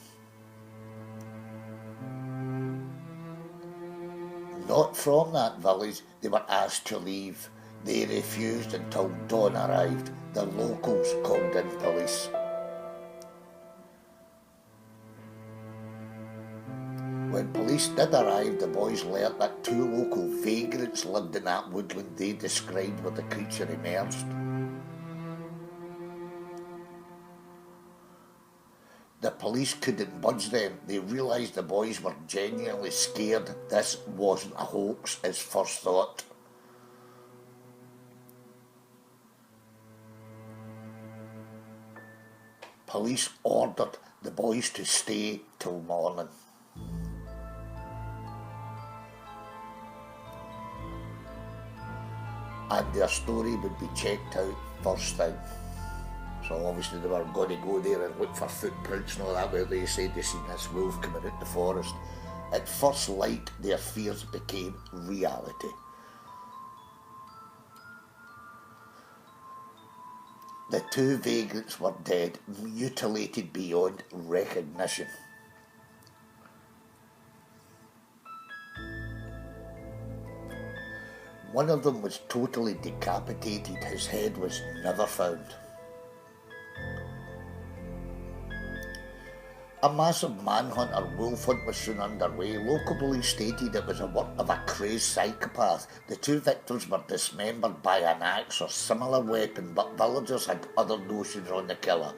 Not from that village, they were asked to leave. They refused until dawn arrived. The locals called in police. When police did arrive, the boys learnt that 2 local vagrants lived in that woodland they described where the creature emerged. The police couldn't budge them. They realised the boys were genuinely scared. This wasn't a hoax as first thought. Police ordered the boys to stay till morning. And their story would be checked out first thing. So obviously they were going to go there and look for footprints and all that, where they said they seen this wolf coming out the forest. At first light, their fears became reality. The 2 vagrants were dead, mutilated beyond recognition. One of them was totally decapitated. His head was never found. A massive manhunt or wolf hunt was soon underway. Local police stated it was a work of a crazed psychopath. The 2 victims were dismembered by an axe or similar weapon, but villagers had other notions on the killer.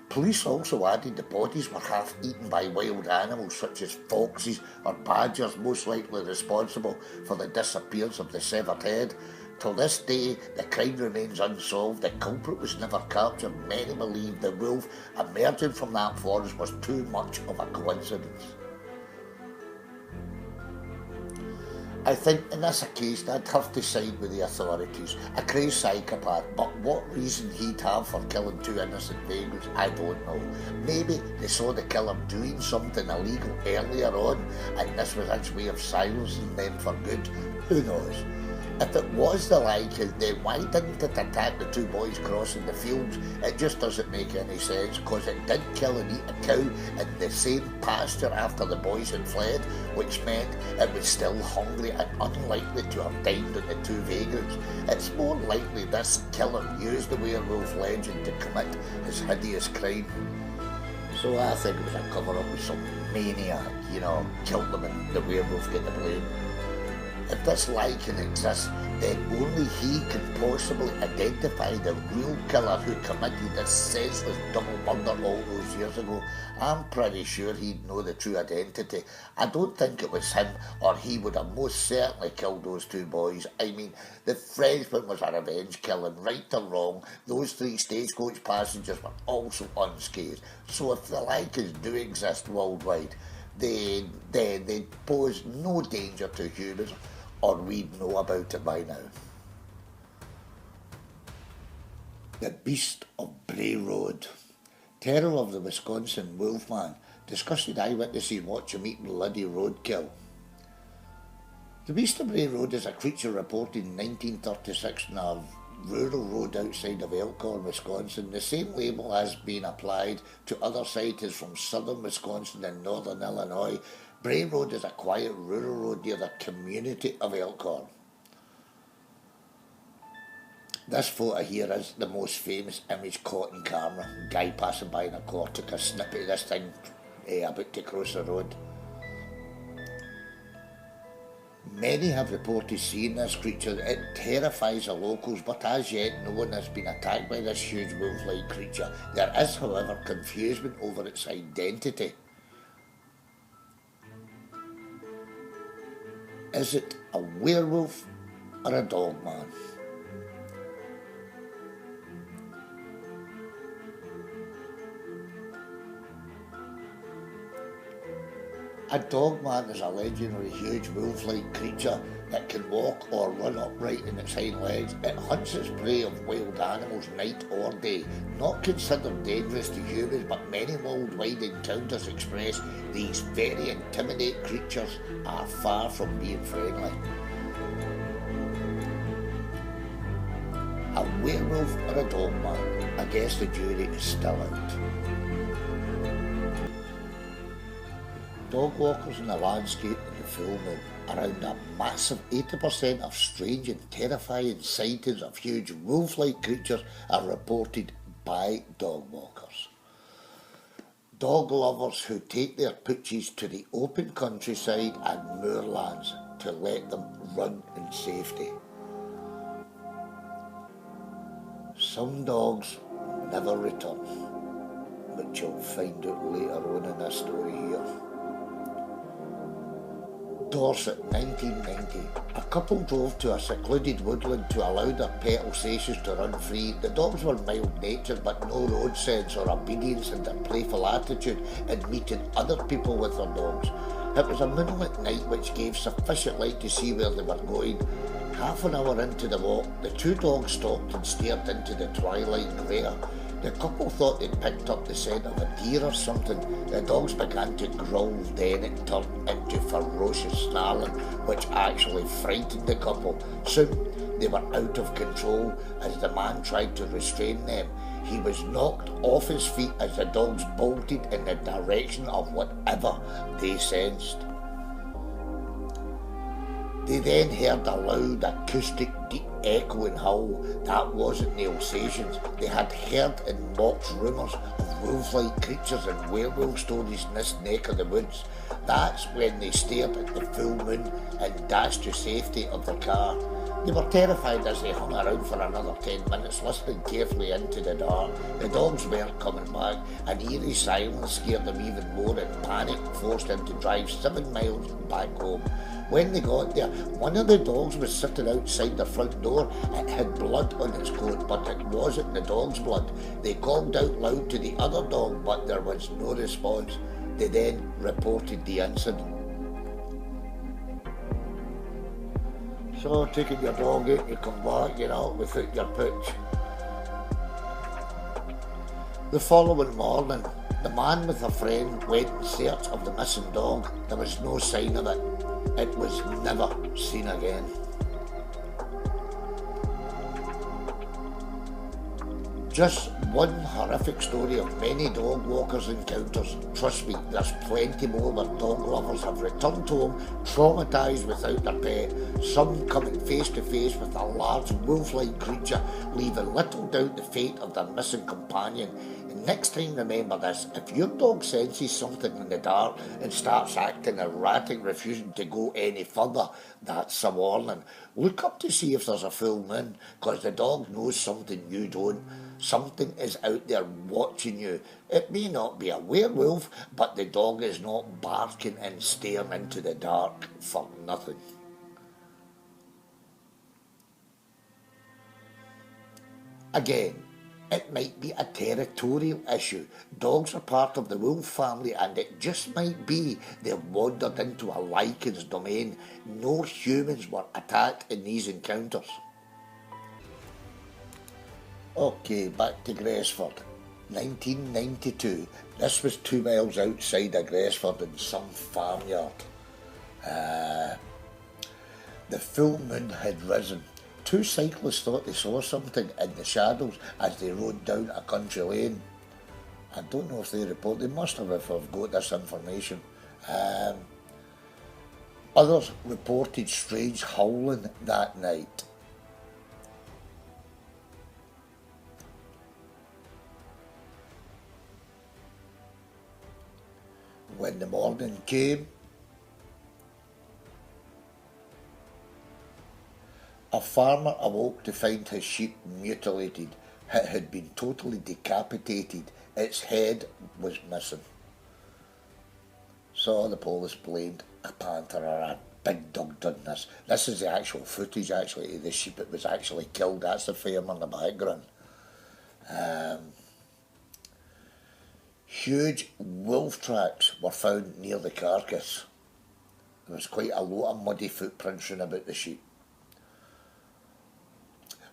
Police also added the bodies were half eaten by wild animals such as foxes or badgers, most likely responsible for the disappearance of the severed head. Till this day, the crime remains unsolved. The culprit was never captured. Many believe the wolf emerging from that forest was too much of a coincidence. I think in this case I'd have to side with the authorities. A crazed psychopath, but what reason he'd have for killing 2 innocent vagrants, I don't know. Maybe they saw the killer doing something illegal earlier on and this was his way of silencing them for good. Who knows? If it was the Lycan, then why didn't it attack the 2 boys crossing the fields? It just doesn't make any sense, because it did kill and eat a cow in the same pasture after the boys had fled, which meant it was still hungry and unlikely to have dined on the 2 vagrants. It's more likely this killer used the werewolf legend to commit his hideous crime. So I think it was a cover-up with some maniac, killed them and the werewolf get the blame. If this Lycan exists, then only he can possibly identify the real killer who committed this senseless double murder all those years ago. I'm pretty sure he'd know the true identity. I don't think it was him, or he would have most certainly killed those 2 boys. I mean, the Frenchman was a revenge killing, right or wrong. Those 3 stagecoach passengers were also unscathed. So if the Lycans do exist worldwide, they pose no danger to humans, or we'd know about it by now. The Beast of Bray Road. Terror of the Wisconsin Wolfman. Disgusted eyewitnesses watch him eat bloody roadkill. The Beast of Bray Road is a creature reported in 1936 in a rural road outside of Elkhorn, Wisconsin. The same label has been applied to other sightings from southern Wisconsin and northern Illinois. Bray Road is a quiet rural road near the community of Elkhorn. This photo here is the most famous image caught in camera. Guy passing by in a car took a snippet of this thing about to cross the road. Many have reported seeing this creature. It terrifies the locals, but as yet no one has been attacked by this huge wolf-like creature. There is, however, confusion over its identity. Is it a werewolf or a dog man? A dogman is a legendary huge wolf-like creature that can walk or run upright in its hind legs. It hunts its prey of wild animals night or day. Not considered dangerous to humans, but many worldwide encounters express these very intimidating creatures are far from being friendly. A werewolf or a dogman? I guess the jury is still out. Dog walkers in the landscape in the full moon. Around a massive 80% of strange and terrifying sightings of huge wolf-like creatures are reported by dog walkers. Dog lovers who take their poochies to the open countryside and moorlands to let them run in safety. Some dogs never return, which you'll find out later on in this story here. Dorset, 1990. A couple drove to a secluded woodland to allow their pet Alsatians to run free. The dogs were mild-natured, but no road sense or obedience in their playful attitude in meeting other people with their dogs. It was a moonlit night which gave sufficient light to see where they were going. Half an hour into the walk, the two dogs stopped and stared into the twilight glare. The couple thought they'd picked up the scent of a deer or something. The dogs began to growl, then it turned into ferocious snarling, which actually frightened the couple. Soon they were out of control as the man tried to restrain them. He was knocked off his feet as the dogs bolted in the direction of whatever they sensed. They then heard a loud, acoustic, deep echoing howl. That wasn't the Alsatians. They had heard and mocked rumours of wolf-like creatures and werewolf stories in this neck of the woods. That's when they stared at the full moon and dashed to safety of their car. They were terrified as they hung around for another 10 minutes, listening carefully into the dark. The dogs weren't coming back. An eerie silence scared them even more, and panic forced them to drive 7 miles back home. When they got there, one of the dogs was sitting outside the front door. It had blood on its coat, but it wasn't the dog's blood. They called out loud to the other dog, but there was no response. They then reported the incident. So, taking your dog out, you come back, without your pooch. The following morning, the man with a friend went in search of the missing dog. There was no sign of it. It was never seen again. Just one horrific story of many dog walkers' encounters. Trust me, there's plenty more where dog lovers have returned home traumatised without their pet, some coming face to face with a large wolf-like creature, leaving little doubt the fate of their missing companion. And next time, remember this: if your dog senses something in the dark and starts acting erratic, refusing to go any further, that's a warning. Look up to see if there's a full moon, because the dog knows something you don't. Something is out there watching you. It may not be a werewolf, but the dog is not barking and staring into the dark for nothing. Again, it might be a territorial issue. Dogs are part of the wolf family, and it just might be they've wandered into a lichen's domain. No humans were attacked in these encounters. Okay, back to Gresford, 1992. This was 2 miles outside of Gresford in some farmyard. The full moon had risen. 2 cyclists thought they saw something in the shadows as they rode down a country lane. I don't know if they report, they must have if I've got this information. Others reported strange howling that night. When the morning came, a farmer awoke to find his sheep mutilated. It had been totally decapitated. Its head was missing. So the police blamed a panther or a big dog done this. This is the actual footage actually of the sheep that was actually killed. That's the farm in the background. Huge wolf tracks were found near the carcass. There was quite a lot of muddy footprints round about the sheep.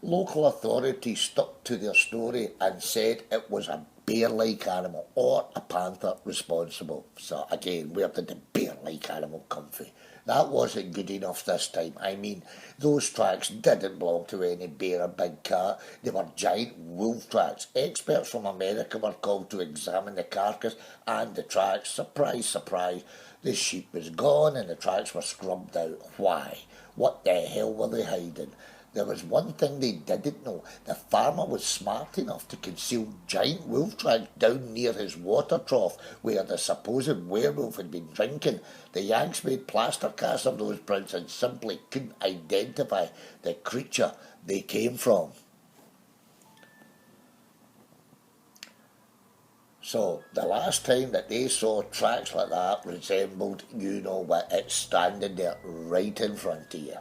Local authorities stuck to their story and said it was a bear-like animal or a panther responsible. So again, where did the bear-like animal come from? That wasn't good enough this time. I mean, those tracks didn't belong to any bear or big cat. They were giant wolf tracks. Experts from America were called to examine the carcass and the tracks. Surprise, surprise, the sheep was gone and the tracks were scrubbed out. Why? What the hell were they hiding? There was one thing they didn't know. The farmer was smart enough to conceal giant wolf tracks down near his water trough where the supposed werewolf had been drinking. The Yanks made plaster casts of those prints and simply couldn't identify the creature they came from. So the last time that they saw tracks like that resembled, you know what, it's standing there right in front of you.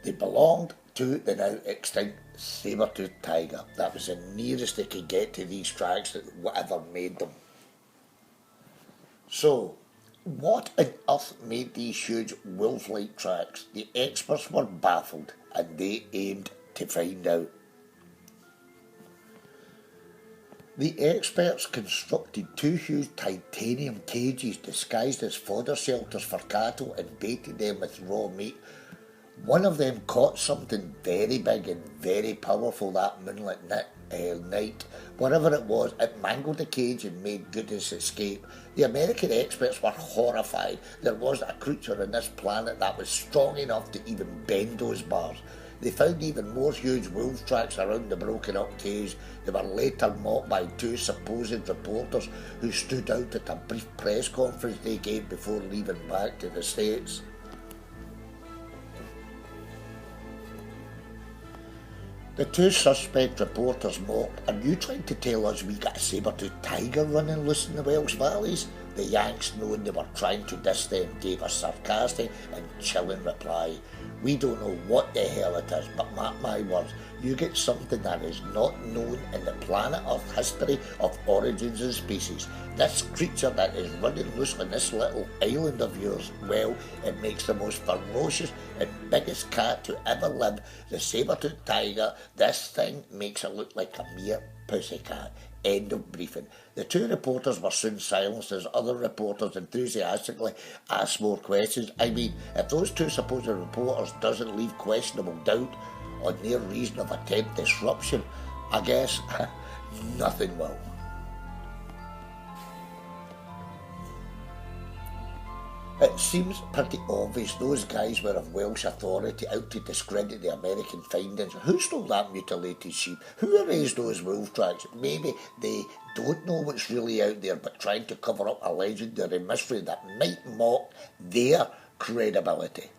They belonged to the now extinct saber-toothed tiger. That was the nearest they could get to these tracks that whatever made them. So, what on earth made these huge wolf-like tracks? The experts were baffled and they aimed to find out. The experts constructed two huge titanium cages disguised as fodder shelters for cattle and baited them with raw meat. One of them caught something very big and very powerful that moonlit night. Whatever it was, it mangled the cage and made good its escape. The American experts were horrified. There was a creature on this planet that was strong enough to even bend those bars. They found even more huge wolf tracks around the broken up cage. They were later mocked by two supposed reporters who stood out at a brief press conference they gave before leaving back to the States. The two suspect reporters mocked, "Are you trying to tell us we got a saber-toothed tiger running loose in the Welsh valleys?" The Yanks, knowing they were trying to diss them, gave a sarcastic and chilling reply. "We don't know what the hell it is, but mark my words, you get something that is not known in the planet Earth history of origins and species. This creature that is running loose on this little island of yours, well, it makes the most ferocious and biggest cat to ever live, the saber-toothed tiger. This thing makes it look like a mere pussycat." End of briefing. The two reporters were soon silenced as other reporters enthusiastically asked more questions. I mean, if those two supposed reporters doesn't leave questionable doubt on their reason of attempt disruption, I guess nothing will. It seems pretty obvious those guys were of Welsh authority out to discredit the American findings. Who stole that mutilated sheep? Who erased those wolf tracks? Maybe they don't know what's really out there, but trying to cover up a legendary mystery that might mock their credibility.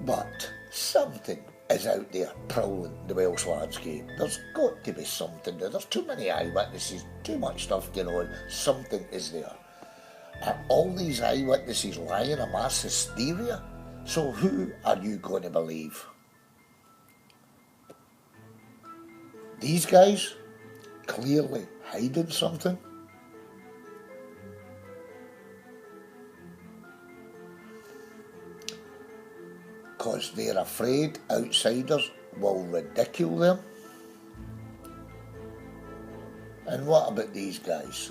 But something is out there prowling the Welsh landscape. There's got to be something there. There's too many eyewitnesses, too much stuff going on. Something is there. Are all these eyewitnesses lying a mass hysteria? So who are you going to believe? These guys clearly hiding something? Because they're afraid outsiders will ridicule them? And what about these guys?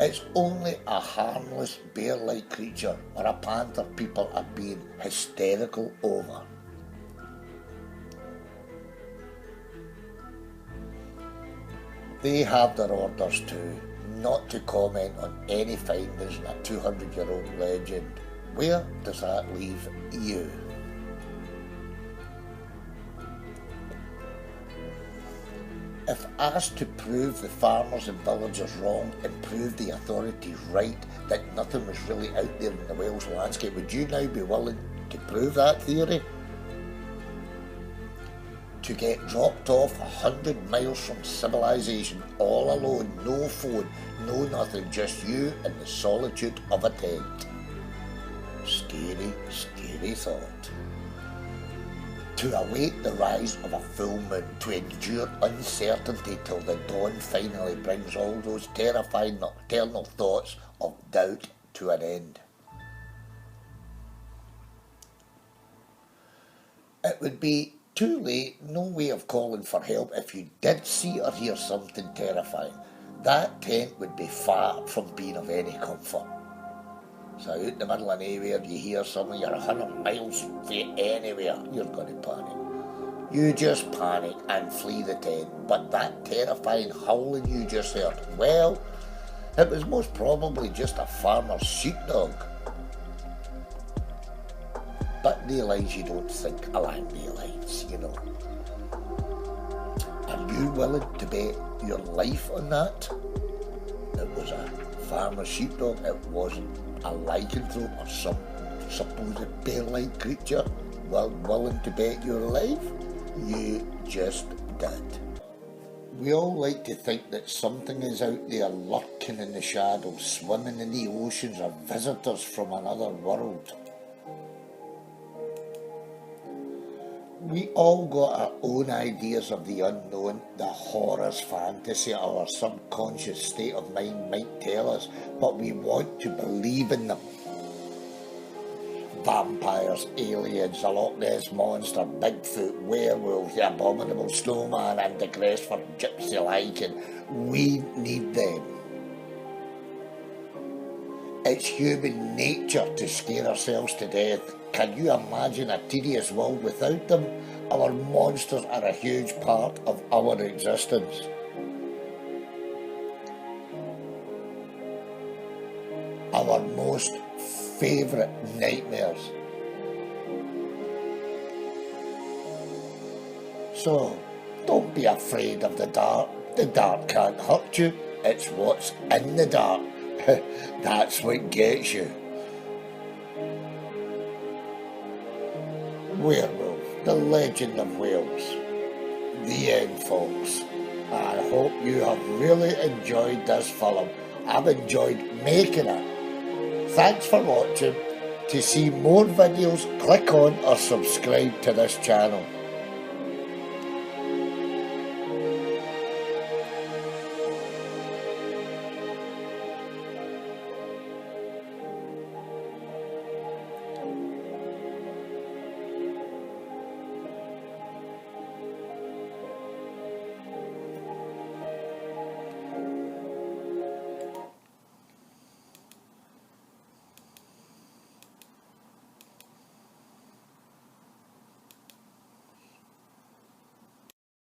It's only a harmless bear-like creature or a panther people are being hysterical over. They have their orders too, not to comment on any findings in a 200-year-old legend. Where does that leave you? If asked to prove the farmers and villagers wrong and prove the authorities right that nothing was really out there in the Welsh landscape, would you now be willing to prove that theory? To get dropped off 100 miles from civilization, all alone, no phone, know nothing, just you and the solitude of a tent. Scary, scary thought. To await the rise of a full moon, to endure uncertainty till the dawn finally brings all those terrifying nocturnal thoughts of doubt to an end. It would be too late, no way of calling for help if you did see or hear something terrifying. That tent would be far from being of any comfort. So out in the middle of nowhere, you hear something, you're 100 miles from anywhere, you're going to panic. You just panic and flee the tent. But that terrifying howling you just heard, well, it was most probably just a farmer's sheepdog. But realise you don't think along the lines, you know. Are you willing to bet your life on that? It was a farmer's sheepdog, it wasn't a lycanthrope or some supposed bear-like creature. Well, willing to bet your life? You just did. We all like to think that something is out there lurking in the shadows, swimming in the oceans, or visitors from another world. We all got our own ideas of the unknown, the horrors fantasy our subconscious state of mind might tell us, but we want to believe in them. Vampires, aliens, the Loch Ness Monster, Bigfoot, werewolves, the abominable snowman and the Gresford gypsy lichen. We need them. It's human nature to scare ourselves to death. Can you imagine a tedious world without them? Our monsters are a huge part of our existence. Our most favourite nightmares. So, don't be afraid of the dark. The dark can't hurt you. It's what's in the dark. That's what gets you. Werewolf, the legend of Wales. The end, folks. I hope you have really enjoyed this film. I've enjoyed making it. Thanks for watching. To see more videos, click on or subscribe to this channel.